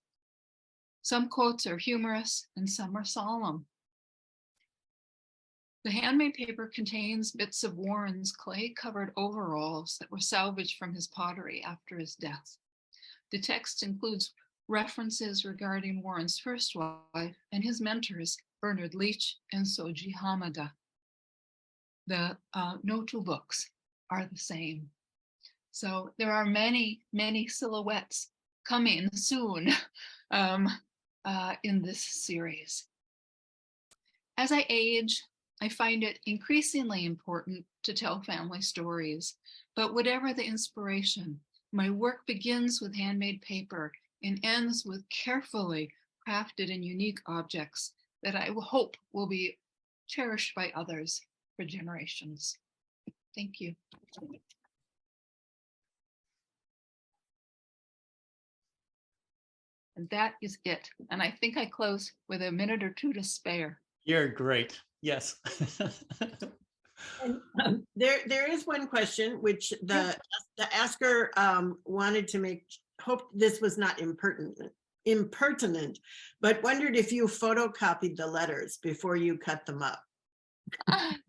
Some quotes are humorous and some are solemn. The handmade paper contains bits of Warren's clay-covered overalls that were salvaged from his pottery after his death. The text includes references regarding Warren's first wife and his mentors, Bernard Leach and Soji Hamada. The no 2 books are the same. So there are many, many silhouettes coming soon in this series. As I age, I find it increasingly important to tell family stories, but whatever the inspiration, my work begins with handmade paper and ends with carefully crafted and unique objects that I hope will be cherished by others for generations. Thank you. And that is it. And I think I close with a minute or 2 to spare. You're great. Yes. And there is one question which the asker wanted to make, hope this was not impertinent, but wondered if you photocopied the letters before you cut them up.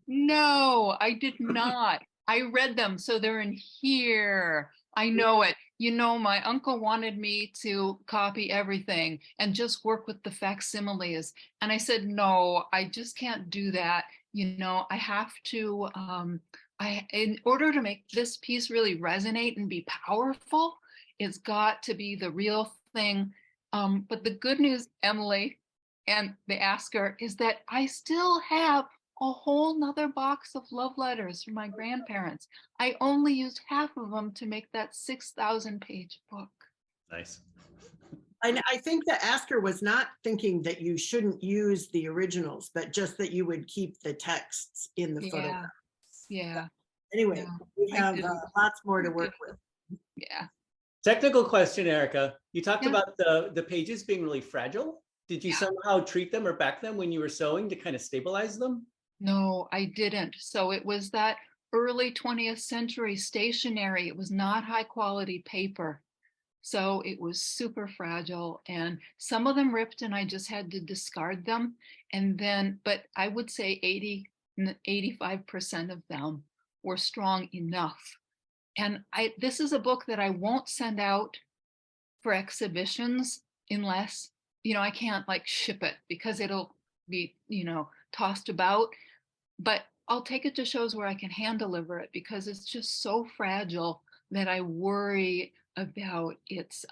No, I did not. I read them, so they're in here. I know it. You know, my uncle wanted me to copy everything and just work with the facsimiles. And I said, no, I just can't do that. You know, I have to, in order to make this piece really resonate and be powerful, it's got to be the real thing. But the good news, Emily, And the asker is that I still have a whole nother box of love letters from my grandparents. I only used half of them to make that 6,000-page book. Nice. And I think the asker was not thinking that you shouldn't use the originals, but just that you would keep the texts in the Yeah, photograph. yeah, Anyway, yeah. we I have didn't. lots more to work with. Yeah. Technical question, Erica. You talked Yeah. about the pages being really fragile. Did you Yeah. somehow treat them or back them when you were sewing to kind of stabilize them? No, I didn't. So it was that early 20th century stationery. It was not high quality paper. So it was super fragile, and some of them ripped and I just had to discard them. And then, but I would say 85% of them were strong enough. And this is a book that I won't send out for exhibitions unless, I can't like ship it because it'll be, tossed about. But I'll take it to shows where I can hand deliver it because it's just so fragile that I worry about its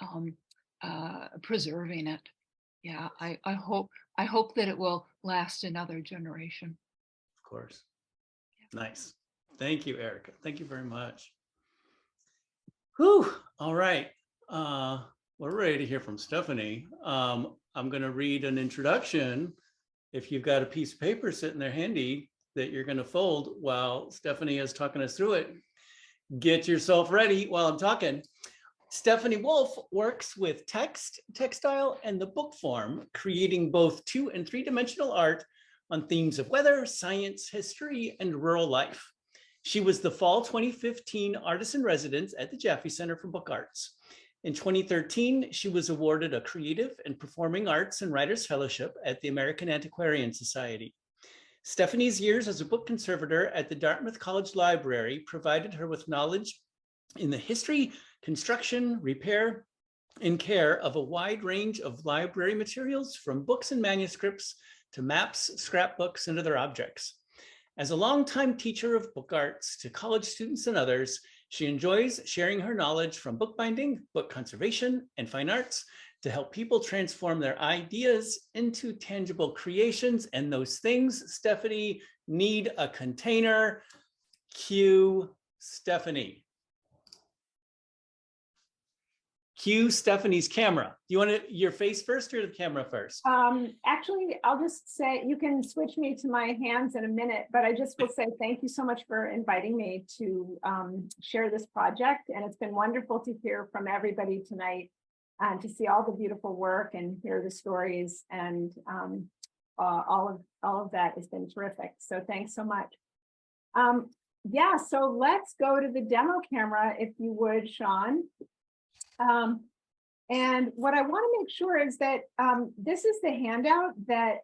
preserving it. Yeah, I hope that it will last another generation. Of course. Nice. Thank you, Erica. Thank you very much. Whew. All right. We're ready to hear from Stephanie. I'm going to read an introduction. If you've got a piece of paper sitting there handy that you're going to fold while Stephanie is talking us through it, get yourself ready while I'm talking. Stephanie Wolf works with text, textile, and the book form, creating both 2- and 3-dimensional art on themes of weather, science, history, and rural life. She was the fall 2015 Artist in Residence at the Jaffe Center for Book Arts. In 2013, she was awarded a Creative and Performing Arts and Writers Fellowship at the American Antiquarian Society. Stephanie's years as a book conservator at the Dartmouth College Library provided her with knowledge in the history, construction, repair, and care of a wide range of library materials, from books and manuscripts to maps, scrapbooks, and other objects. As a longtime teacher of book arts to college students and others, she enjoys sharing her knowledge from bookbinding, book conservation, and fine arts to help people transform their ideas into tangible creations. And those things, Stephanie, need a container. Cue Stephanie. Cue Stephanie's camera. Do you want your face first or the camera first? Actually, I'll just say you can switch me to my hands in a minute, but I just will say thank you so much for inviting me to share this project. And it's been wonderful to hear from everybody tonight and to see all the beautiful work and hear the stories, and all of that has been terrific. So thanks so much. Yeah, so let's go to the demo camera, if you would, Sean. And what I want to make sure is that this is the handout that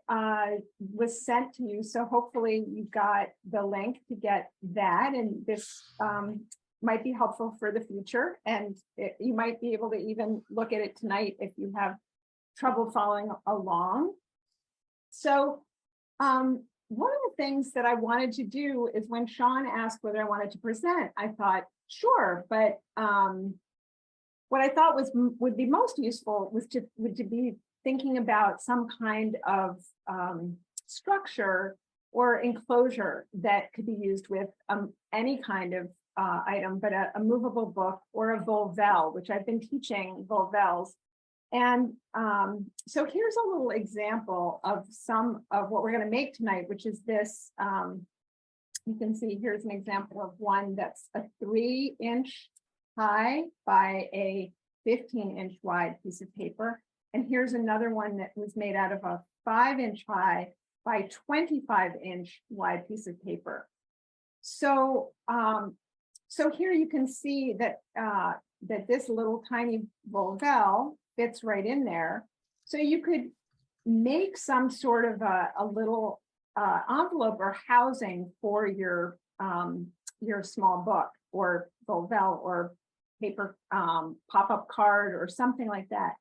was sent to you. So hopefully you got the link to get that, and this might be helpful for the future. And you might be able to even look at it tonight if you have trouble following along. So one of the things that I wanted to do is, when Sean asked whether I wanted to present, I thought, sure, but what I thought would be most useful was to be thinking about some kind of structure or enclosure that could be used with any kind of item, but a movable book or a volvel, which I've been teaching volvels. And so here's a little example of some of what we're going to make tonight, which is this. You can see here's an example of one that's a 3-inch high by a 15-inch wide piece of paper. And here's another one that was made out of a 5-inch high by 25-inch wide piece of paper. So, so here you can see that that this little tiny volvel fits right in there. So you could make some sort of a little envelope or housing for your small book or volvel or paper pop-up card or something like that.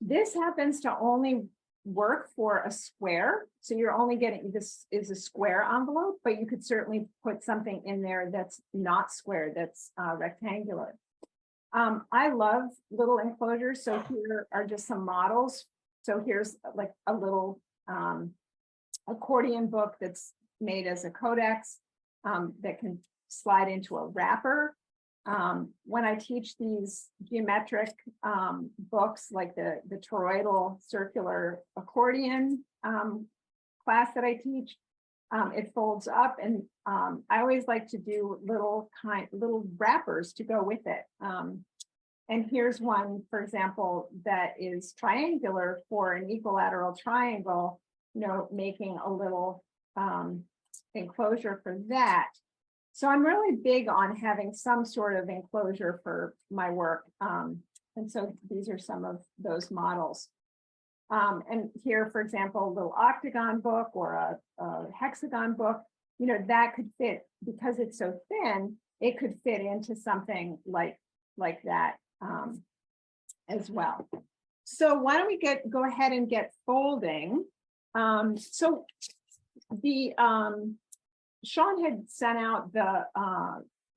This happens to only work for a square. So you're only getting, this is a square envelope, but you could certainly put something in there that's not square, that's rectangular. I love little enclosures. So here are just some models. So here's like a little accordion book that's made as a codex that can slide into a wrapper. When I teach these geometric books, like the toroidal circular accordion class that I teach, it folds up, and I always like to do little wrappers to go with it. And here's one, for example, that is triangular for an equilateral triangle, making a little enclosure for that. So I'm really big on having some sort of enclosure for my work. And so these are some of those models. And here, for example, a little octagon book or a hexagon book, that could fit, because it's so thin, it could fit into something like that as well. So why don't we go ahead and get folding. So the Sean had sent out the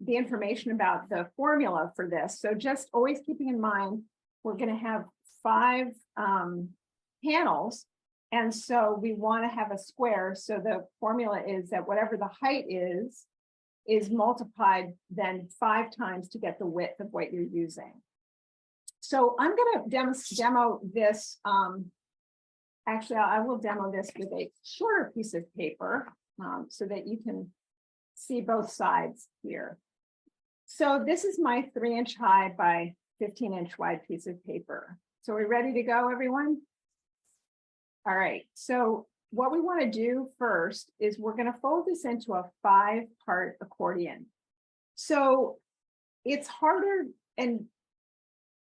information about the formula for this. So just always keeping in mind, we're going to have 5 panels. And so we want to have a square. So the formula is that whatever the height is multiplied then 5 times to get the width of what you're using. So I'm going to demo this. Actually, I will demo this with a shorter piece of paper so that you can see both sides here. So this is my 3-inch high by 15-inch wide piece of paper. So are we ready to go, everyone? All right, so what we want to do first is we're going to fold this into a 5-part accordion. So it's harder and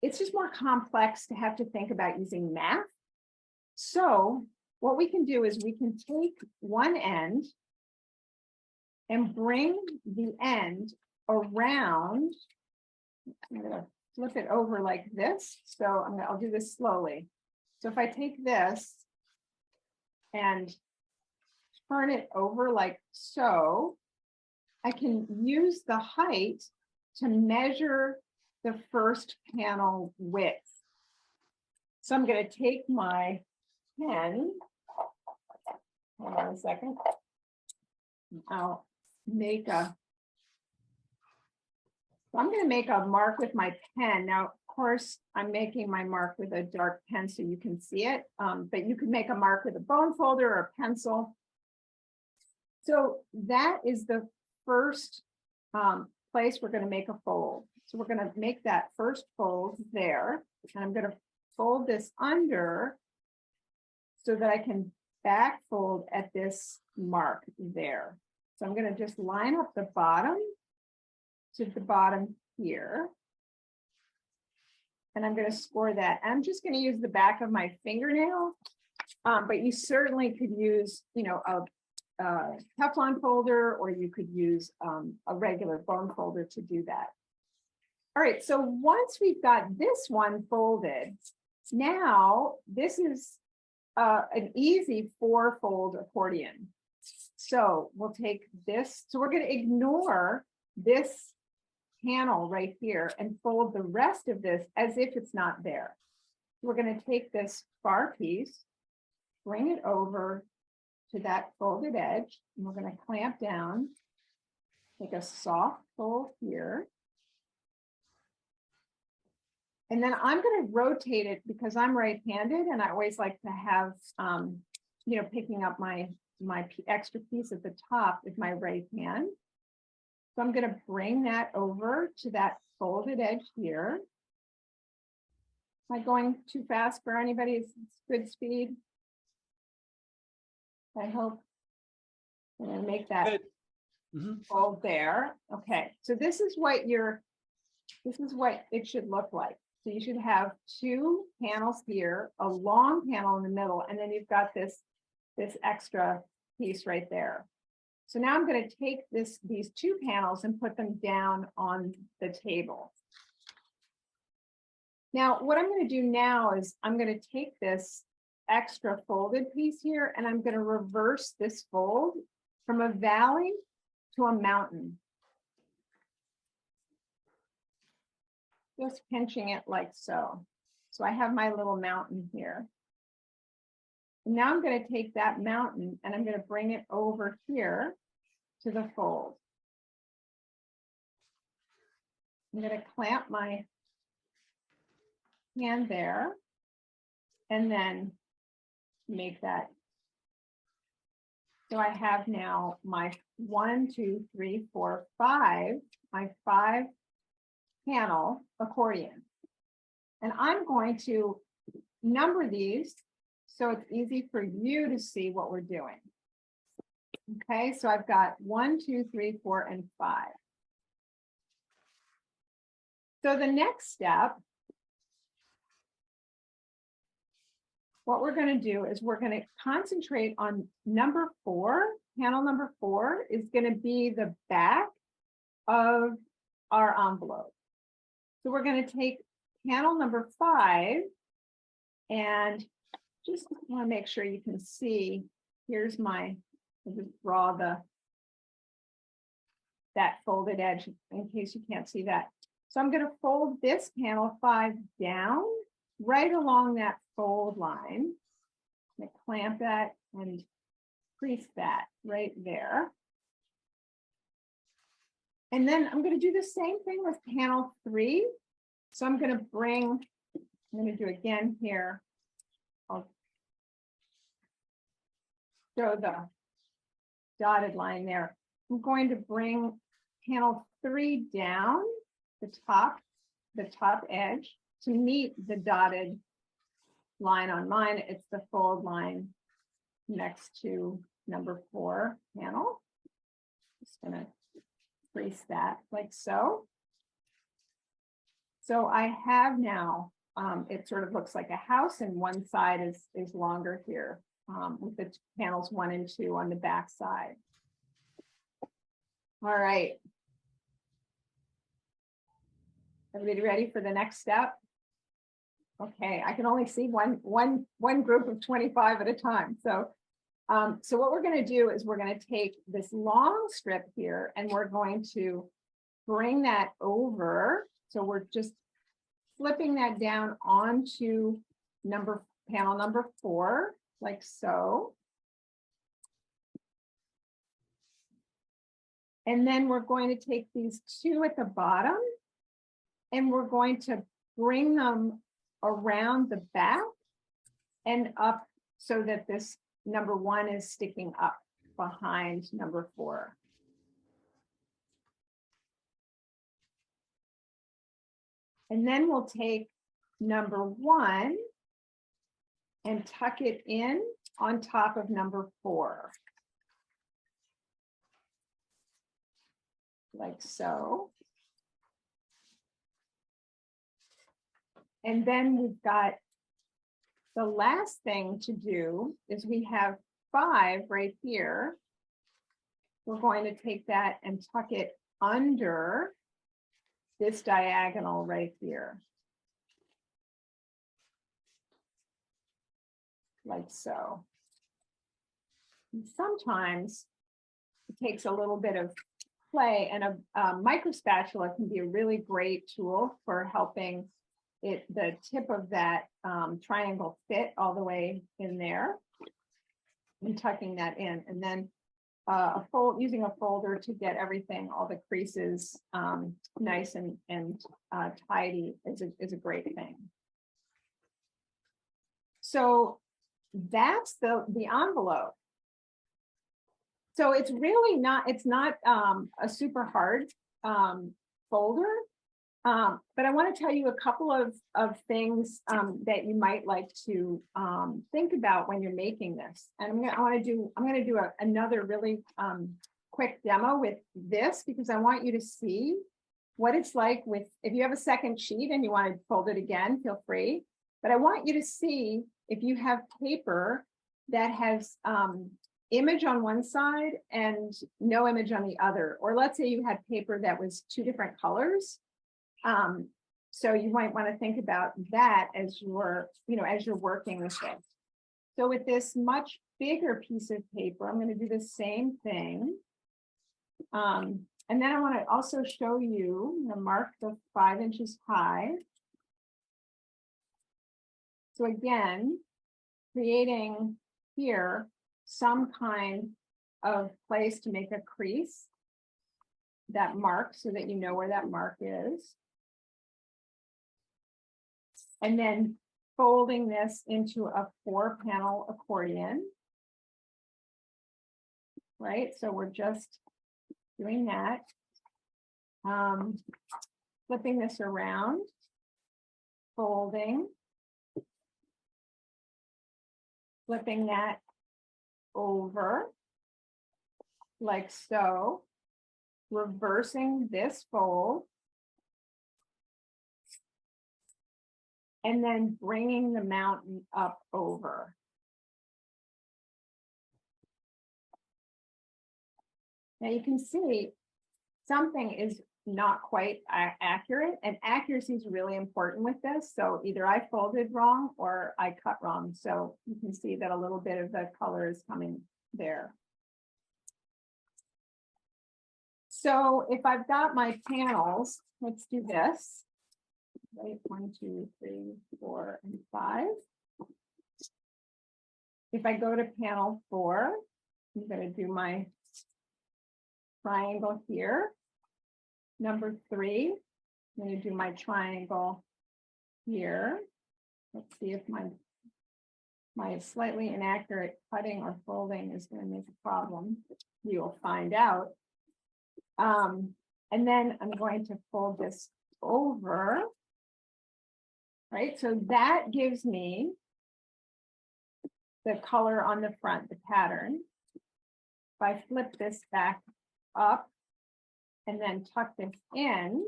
it's just more complex to have to think about using math. So what we can do is we can take one end and bring the end around. I'm going to flip it over like this. So I'll do this slowly. So if I take this and turn it over like so, I can use the height to measure the first panel width. So I'm going to take my pen, hold on a second, I'm going to make a mark with my pen. Now, of course, I'm making my mark with a dark pen so you can see it, but you can make a mark with a bone folder or a pencil. So that is the first place we're going to make a fold. So we're going to make that first fold there, and I'm going to fold this under so that I can back fold at this mark there. So I'm going to just line up the bottom to the bottom here. And I'm going to score that. I'm just going to use the back of my fingernail, but you certainly could use, a Teflon folder, or you could use a regular bone folder to do that. All right, so once we've got this one folded, now this is an easy 4-fold accordion. So we'll take this. So we're going to ignore this panel right here and fold the rest of this as if it's not there. We're going to take this far piece, bring it over to that folded edge, and we're going to clamp down, take a soft fold here. And then I'm going to rotate it because I'm right-handed, and I always like to have, picking up my extra piece at the top with my right hand. So I'm going to bring that over to that folded edge here. Am I going too fast for anybody's good speed? I hope. I'm going to make that fold there. Okay, so this is what it should look like. So you should have 2 panels here, a long panel in the middle, and then you've got this extra piece right there. So now I'm going to take these 2 panels and put them down on the table. Now, what I'm going to do now is I'm going to take this extra folded piece here, and I'm going to reverse this fold from a valley to a mountain. Just pinching it like so. So I have my little mountain here. And now I'm going to take that mountain and I'm going to bring it over here to the fold. I'm going to clamp my hand there and then make that. So I have now my 1, 2, 3, 4, 5, my 5 panel accordion. And I'm going to number these so it's easy for you to see what we're doing. Okay, so I've got 1, 2, 3, 4, and 5. So the next step, what we're going to do is we're going to concentrate on number 4. Panel number 4 is going to be the back of our envelope. So we're going to take panel number 5 and just want to make sure you can see. Here's my, I'll just draw that folded edge in case you can't see that. So I'm going to fold this panel 5 down right along that fold line. I'm going to clamp that and crease that right there. And then I'm going to do the same thing with panel 3. So I'm going to do again here. I'll show the dotted line there. I'm going to bring panel 3 down the top edge to meet the dotted line on mine. It's the fold line next to number 4 panel. Just going to crease that like so. So I have now, it sort of looks like a house, and one side is longer here with the panels 1 and 2 on the back side. All right. Everybody ready for the next step? Okay, I can only see one group of 25 at a time. So, so what we're going to do is we're going to take this long strip here and we're going to bring that over. So we're just flipping that down onto panel number 4, like so. And then we're going to take these 2 at the bottom and we're going to bring them around the back and up so that this number 1 is sticking up behind number 4. And then we'll take number 1 and tuck it in on top of number 4. Like so. And then we've got the last thing to do is we have 5 right here. We're going to take that and tuck it under this diagonal right here. Like so. And sometimes it takes a little bit of play, and a micro spatula can be a really great tool for helping the tip of that triangle fit all the way in there and tucking that in, and then using a folder to get everything, all the creases nice and tidy is a great thing. So that's the envelope. So it's really not, it's not a super hard folder, but I want to tell you a couple of things that you might like to think about when you're making this. And I'm going to do another really quick demo with this, because I want you to see what it's like if you have a second sheet and you want to fold it again, feel free. But I want you to see if you have paper that has image on one side and no image on the other, or let's say you had paper that was 2 different colors. So you might want to think about that as you're working with this. So with this much bigger piece of paper, I'm going to do the same thing. And then I want to also show you, I'm going to mark the 5 inches high. So again, creating here some kind of place to make a crease, that mark, so that you know where that mark is. And then folding this into a 4-panel accordion. Right, so we're just doing that. Flipping this around, folding, flipping that over like so, reversing this fold, and then bringing the mountain up over. Now you can see something is not quite accurate, and accuracy is really important with this. So either I folded wrong or I cut wrong. So you can see that a little bit of the color is coming there. So if I've got my panels, let's do this. Right, 1, 2, 3, 4, and 5. If I go to panel 4, I'm going to do my triangle here. Number 3, I'm going to do my triangle here. Let's see if my slightly inaccurate cutting or folding is going to make a problem. You'll find out. And then I'm going to fold this over. Right, so that gives me the color on the front, the pattern. If I flip this back up and then tuck this in,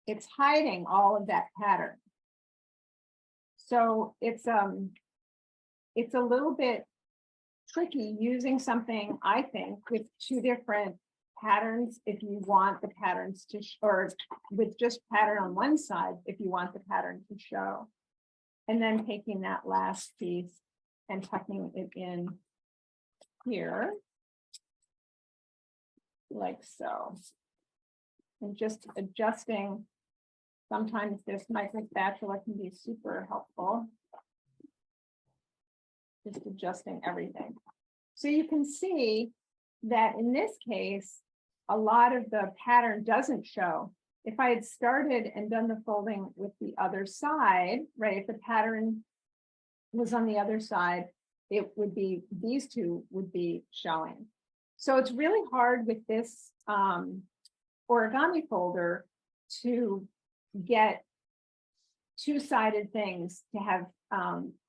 it's hiding all of that pattern. So it's a little bit tricky using something, I think, with 2 different patterns if you want the patterns to or with just pattern on one side if you want the pattern to show, and then taking that last piece and tucking it in here like so, and just adjusting. Sometimes this micro spatula can be super helpful, just adjusting everything. So you can see that in this case a lot of the pattern doesn't show. If I had started and done the folding with the other side, right, if the pattern was on the other side, it would be, these 2 would be showing. So it's really hard with this origami folder to get 2-sided things to have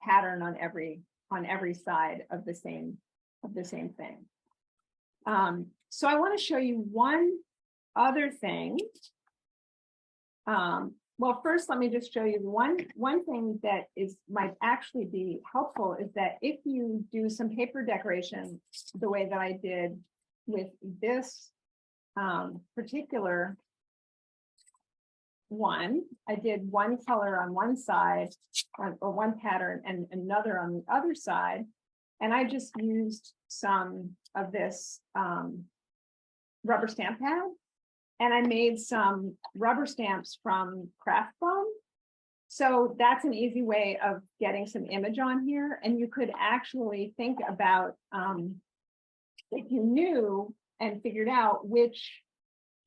pattern on every side of the same thing. So I want to show you one other thing. Well, first, let me just show you one thing that might actually be helpful is that if you do some paper decoration the way that I did with this particular one, I did one color on one side or one pattern and another on the other side. And I just used some of this rubber stamp pad, and I made some rubber stamps from craft foam. So that's an easy way of getting some image on here. And you could actually think about if you knew and figured out which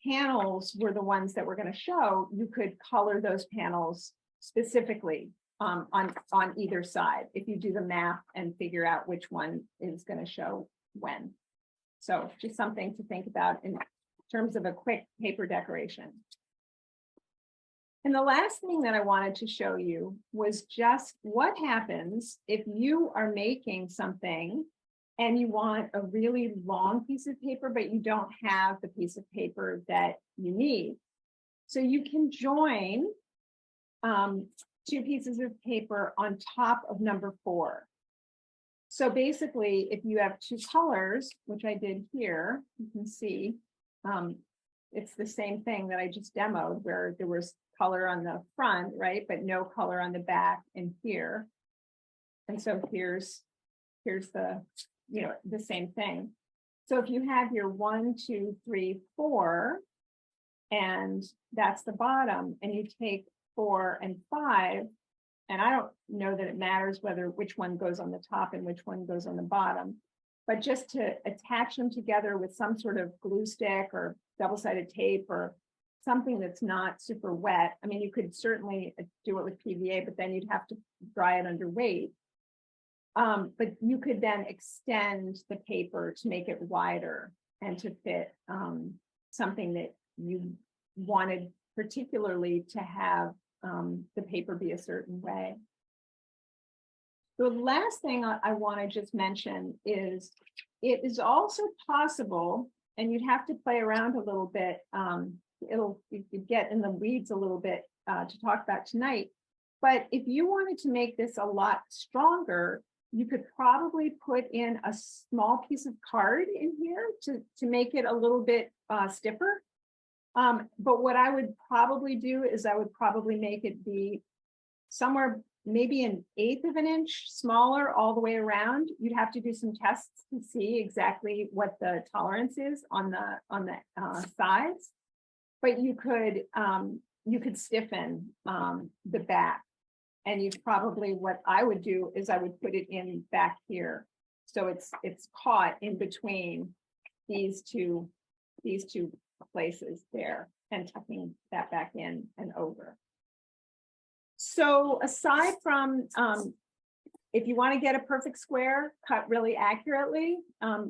panels were the ones that were going to show, you could color those panels specifically on either side if you do the math and figure out which one is going to show when. So just something to think about in terms of a quick paper decoration. And the last thing that I wanted to show you was just what happens if you are making something and you want a really long piece of paper, but you don't have the piece of paper that you need. So you can join 2 pieces of paper on top of number 4. So basically, if you have 2 colors, which I did here, you can see it's the same thing that I just demoed where there was color on the front, right? But no color on the back and here. And so here's the, the same thing. So if you have your 1, 2, 3, 4, and that's the bottom, and you take 4 and 5, and I don't know that it matters which one goes on the top and which one goes on the bottom, but just to attach them together with some sort of glue stick or double-sided tape or something that's not super wet. I mean, you could certainly do it with PVA, but then you'd have to dry it under weight. But you could then extend the paper to make it wider and to fit something that you wanted particularly to have the paper be a certain way. The last thing I want to just mention is it is also possible, and you'd have to play around a little bit. You could get in the weeds a little bit to talk about tonight. But if you wanted to make this a lot stronger, you could probably put in a small piece of card in here to make it a little bit stiffer. But what I would probably do is I would probably make it be somewhere maybe 1/8 of an inch smaller all the way around. You'd have to do some tests to see exactly what the tolerance is on the sides. But you could stiffen the back, and you'd probably, what I would do is I would put it in back here, so it's caught in between these two places there, and tucking that back in and over. So aside from if you want to get a perfect square, cut really accurately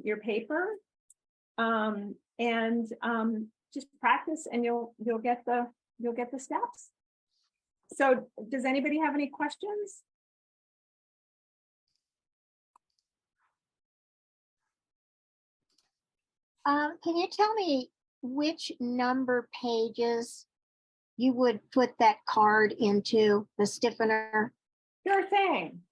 your paper, and just practice, and you'll get the steps. So does anybody have any questions? Can you tell me which number pages you would put that card into, the stiffener? Sure thing.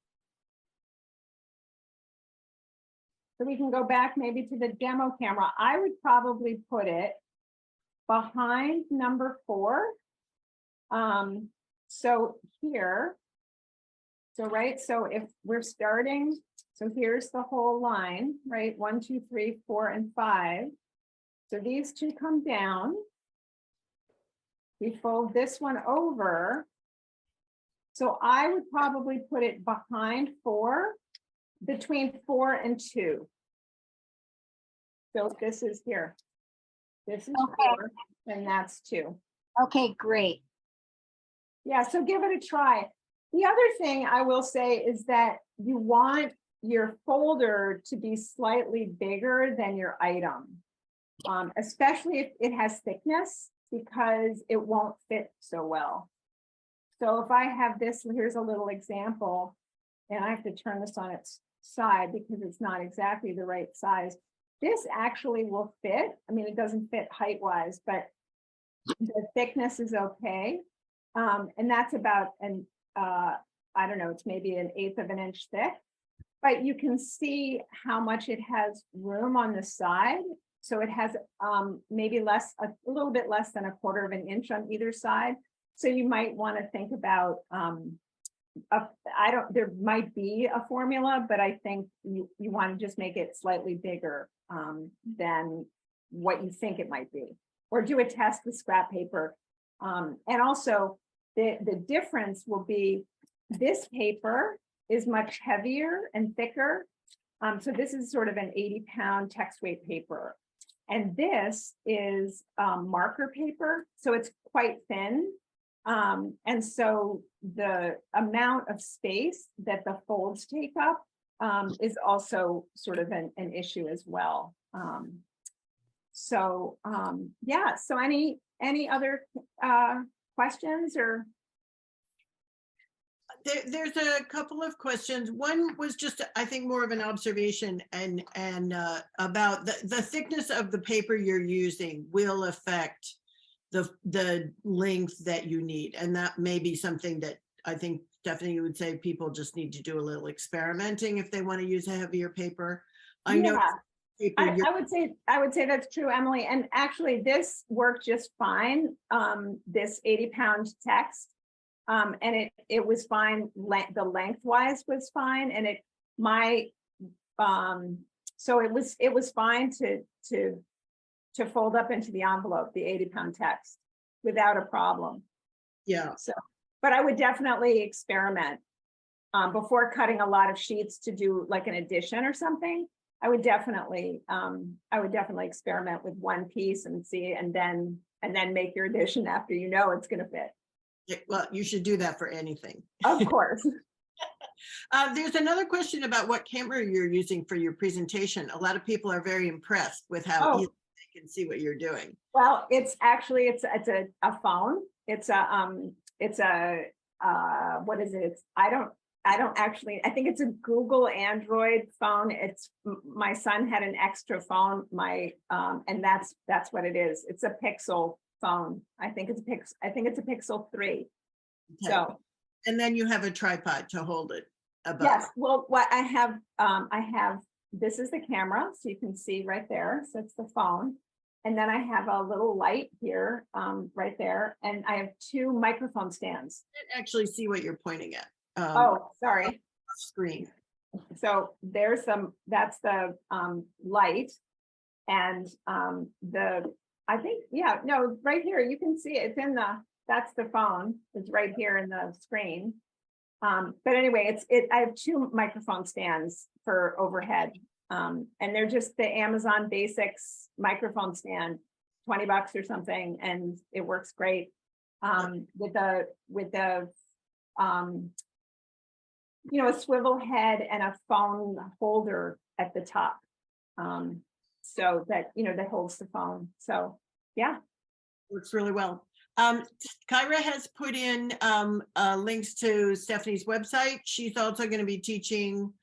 So we can go back maybe to the demo camera. I would probably put it behind number 4. So here, so if we're starting, so here's the whole line, right? 1, 2, 3, 4, and 5. So these two come down. We fold this one over. So I would probably put it behind 4, between 4 and 2. So this is here. This is Okay. 4, and that's 2. Okay, great. Yeah, so give it a try. The other thing I will say is that you want your folder to be slightly bigger than your item, especially if it has thickness, because it won't fit so well. So if I have this, here's a little example, and I have to turn this on its side because it's not exactly the right size. This actually will fit. I mean, it doesn't fit height-wise, but the thickness is okay. And that's about I don't know, it's maybe 1/8 of an inch thick, but you can see how much it has room on the side. So it has maybe a little bit less than 1/4 of an inch on either side. So you might want to think about, there might be a formula, but I think you want to just make it slightly bigger than what you think it might be, or do a test with scrap paper. And also the difference will be this paper is much heavier and thicker. So this is sort of an 80-pound text weight paper. And this is marker paper, so it's quite thin. And so the amount of space that the folds take up is also sort of an issue as well. Yeah, so any other questions or? There's a couple of questions. One was just, I think, more of an observation and about the thickness of the paper you're using will affect the length that you need. And that may be something that I think Stephanie would say people just need to do a little experimenting if they want to use a heavier paper. I know. I would say that's true, Emily. And actually this worked just fine. This 80-pound text. And it was fine. The lengthwise was fine, and so it was fine to fold up into the envelope, the 80-pound text, without a problem. Yeah. So but I would definitely experiment before cutting a lot of sheets to do like an addition or something. I would definitely experiment with one piece and see, and then make your addition after you know it's going to fit. Yeah, well, you should do that for anything. Of course. There's another question about what camera you're using for your presentation. A lot of people are very impressed with how easy they can see what you're doing. Well, it's actually it's a phone. It's a what is it? I think it's a Google Android phone. It's my son had an extra phone, and that's what it is. It's a Pixel phone. I think it's a Pixel 3. Okay. So, and then you have a tripod to hold it above. yes, well, what I have, this is the camera, so you can see right there. So it's the phone. And then I have a little light here, right there. And I have 2 microphone stands. I can't actually see what you're pointing at. Oh, sorry. Screen. So that's the light, and I think, yeah, no, right here, you can see it. That's the phone. It's right here in the screen. But anyway, I have 2 microphone stands for overhead. And they're just the Amazon Basics microphone stand, $20 or something, and it works great. With a swivel head and a phone holder at the top. So that, that holds the phone. So yeah. Works really well. Kyra has put in links to Stephanie's website. She's also going to be teaching,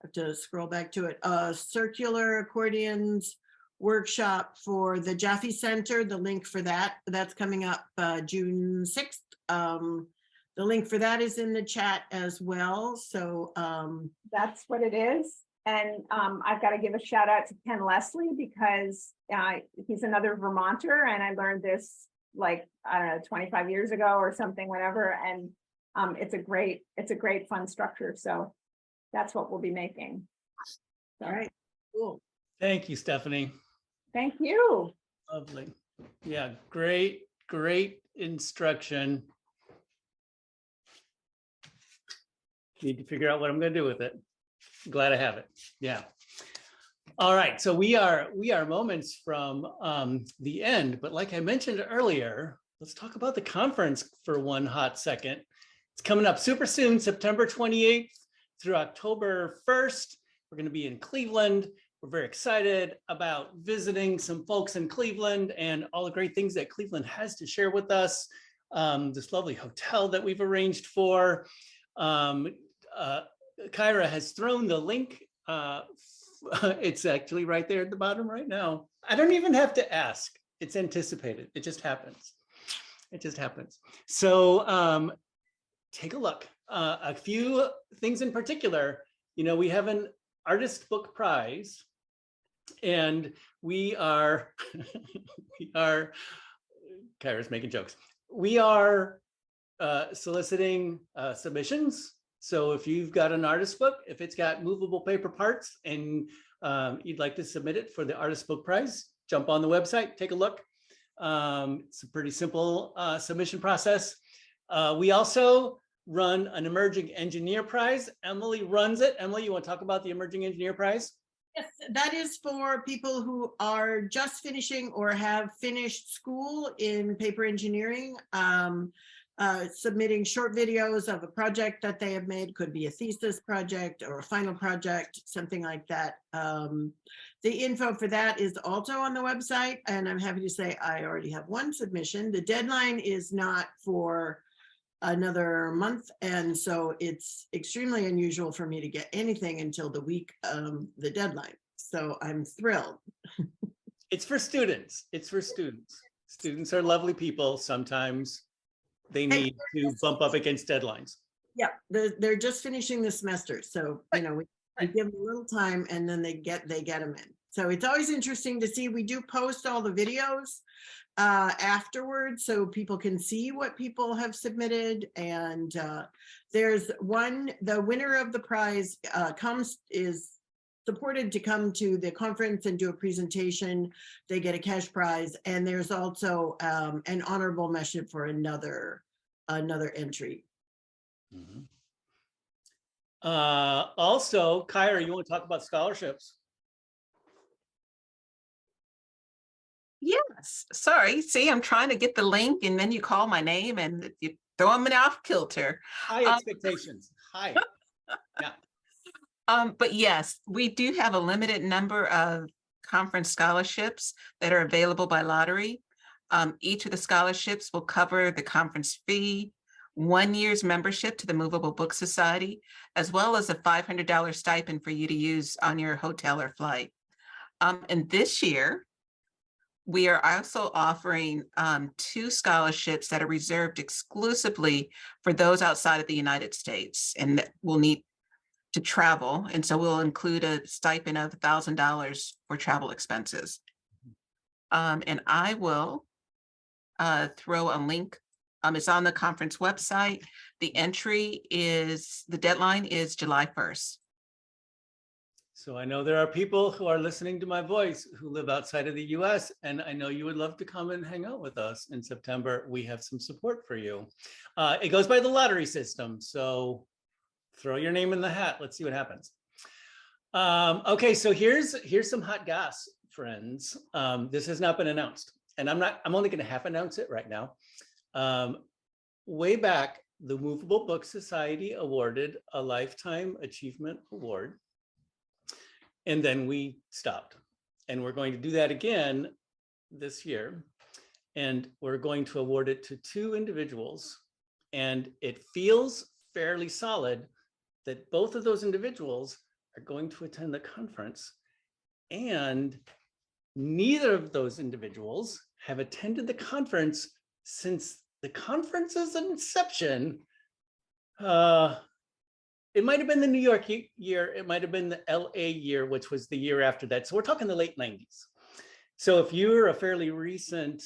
I have to scroll back to it, circular accordions workshop for the Jaffe Center. The link for that's coming up June 6th. The link for that is in the chat as well. So that's what it is. And I've got to give a shout out to Ken Leslie, because he's another Vermonter, and I learned this like, I don't know, 25 years ago or something, whatever. And it's a great fun structure. So that's what we'll be making. all right, cool. Thank you, Stephanie. Thank you. Lovely. Yeah, great instruction. Need to figure out what I'm going to do with it. Glad I have it. Yeah. All right. So we are moments from the end, but like I mentioned earlier, let's talk about the conference for one hot second. It's coming up super soon, September 28th through October 1st. We're going to be in Cleveland. We're very excited about visiting some folks in Cleveland and all the great things that Cleveland has to share with us. This lovely hotel that we've arranged for. Kyra has thrown the link. It's actually right there at the bottom right now. I don't even have to ask. It's anticipated. It just happens. It just happens. So take a look. A few things in particular, we have an artist book prize, and we are, Kyra's making jokes. We are soliciting submissions. So if you've got an artist book, if it's got movable paper parts and you'd like to submit it for the artist book prize, jump on the website, take a look. It's a pretty simple submission process. We also run an emerging engineer prize. Emily runs it. Emily, you want to talk about the emerging engineer prize? Yes, that is for people who are just finishing or have finished school in paper engineering. Submitting short videos of a project that they have made, could be a thesis project or a final project, something like that. The info for that is also on the website, and I'm happy to say I already have one submission. The deadline is not for another month, and so it's extremely unusual for me to get anything until the week of the deadline. So I'm thrilled. It's for students. It's for students. Students are lovely people. Sometimes they need to bump up against deadlines. Yeah, they're just finishing the semester, so we give them a little time, and then they get them in. So it's always interesting to see. We do post all the videos afterwards, so people can see what people have submitted. And there's the winner of the prize is supported to come to the conference and do a presentation. They get a cash prize, and there's also an honorable mention for another another entry. Mhm. Also, Kyra, you want to talk about scholarships? Yes, sorry. See, I'm trying to get the link and then you call my name and you throw me off kilter. High Um, expectations. High. Yeah. But yes, we do have a limited number of conference scholarships that are available by lottery. Each of the scholarships will cover the conference fee, 1 year's membership to the Movable Book Society, as well as a $500 stipend for you to use on your hotel or flight. And this year, we are also offering 2 scholarships that are reserved exclusively for those outside of the United States and that will need to travel. And so we'll include a stipend of $1,000 for travel expenses. And I will throw a link. It's on the conference website. The deadline is July 1st. So I know there are people who are listening to my voice who live outside of the US, and I know you would love to come and hang out with us in September. We have some support for you. It goes by the lottery system, so throw your name in the hat. Let's see what happens. Okay, so here's some hot gas, friends. This has not been announced, and I'm only going to half announce it right now. Way back, the Movable Book Society awarded a Lifetime Achievement Award. And then we stopped. And we're going to do that again this year. And we're going to award it to 2 individuals. And it feels fairly solid that both of those individuals are going to attend the conference. And neither of those individuals have attended the conference since the conference's inception. It might have been the New York year. It might have been the LA year, which was the year after that. So we're talking the late 90s. So if you're a fairly recent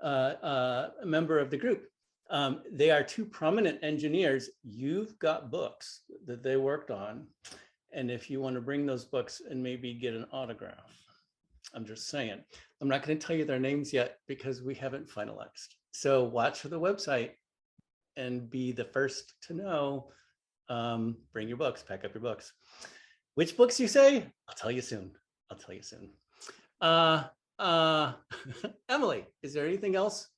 member of the group, they are 2 prominent engineers. You've got books that they worked on. And if you want to bring those books and maybe get an autograph, I'm just saying. I'm not going to tell you their names yet because we haven't finalized. So watch for the website and be the first to know. Bring your books, pack up your books. Which books you say? I'll tell you soon. I'll tell you soon. Emily, is there anything else?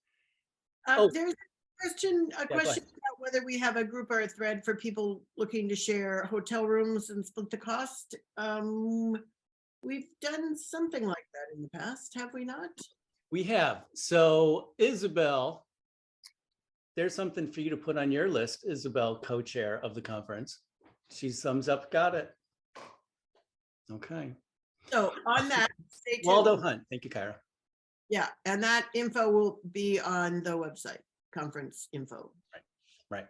There's a question go about whether we have a group or a thread for people looking to share hotel rooms and split the cost. We've done something like that in the past, have we not? We have. So Isabel, there's something for you to put on your list, Isabel, co-chair of the conference. She thumbs up, got it. Okay. So on that, stay tuned. Waldo Hunt, thank you, Kyra. Yeah, and that info will be on the website, conference info. Right.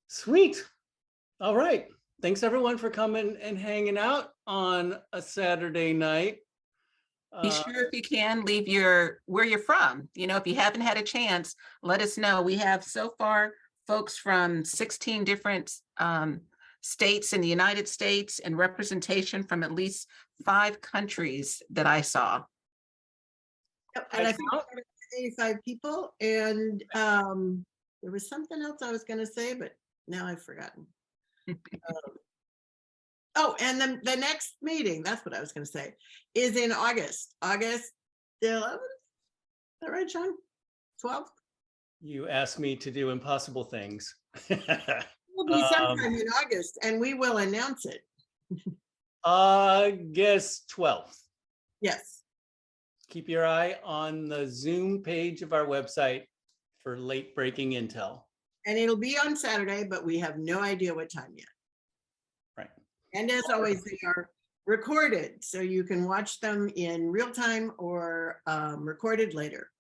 Sweet. All right. Thanks everyone for coming and hanging out on a Saturday night. Be sure if you can leave where you're from. You know, if you haven't had a chance, let us know. We have so far folks from 16 different states in the United States and representation from at least 5 countries that I saw. Yep, and I think 85 people. And there was something else I was going to say, but now I've forgotten. Oh, and the next meeting, that's what I was going to say, is in August the 11th. Is that right, Sean? 12th? You asked me to do impossible things. Will be sometime in August, and we will announce it. August 12th. Yes. Keep your eye on the Zoom page of our website for late breaking intel. And it'll be on Saturday, but we have no idea what time yet. Right. And as always, they are recorded, so you can watch them in real time or recorded later.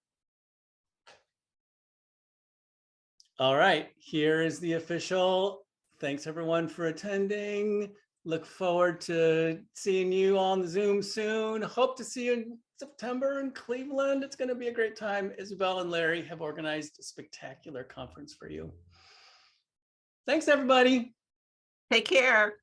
All right, here is the official. Thanks everyone for attending. Look forward to seeing you on the Zoom soon. Hope to see you in September in Cleveland. It's going to be a great time. Isabel and Larry have organized a spectacular conference for you. Thanks, everybody. Take care.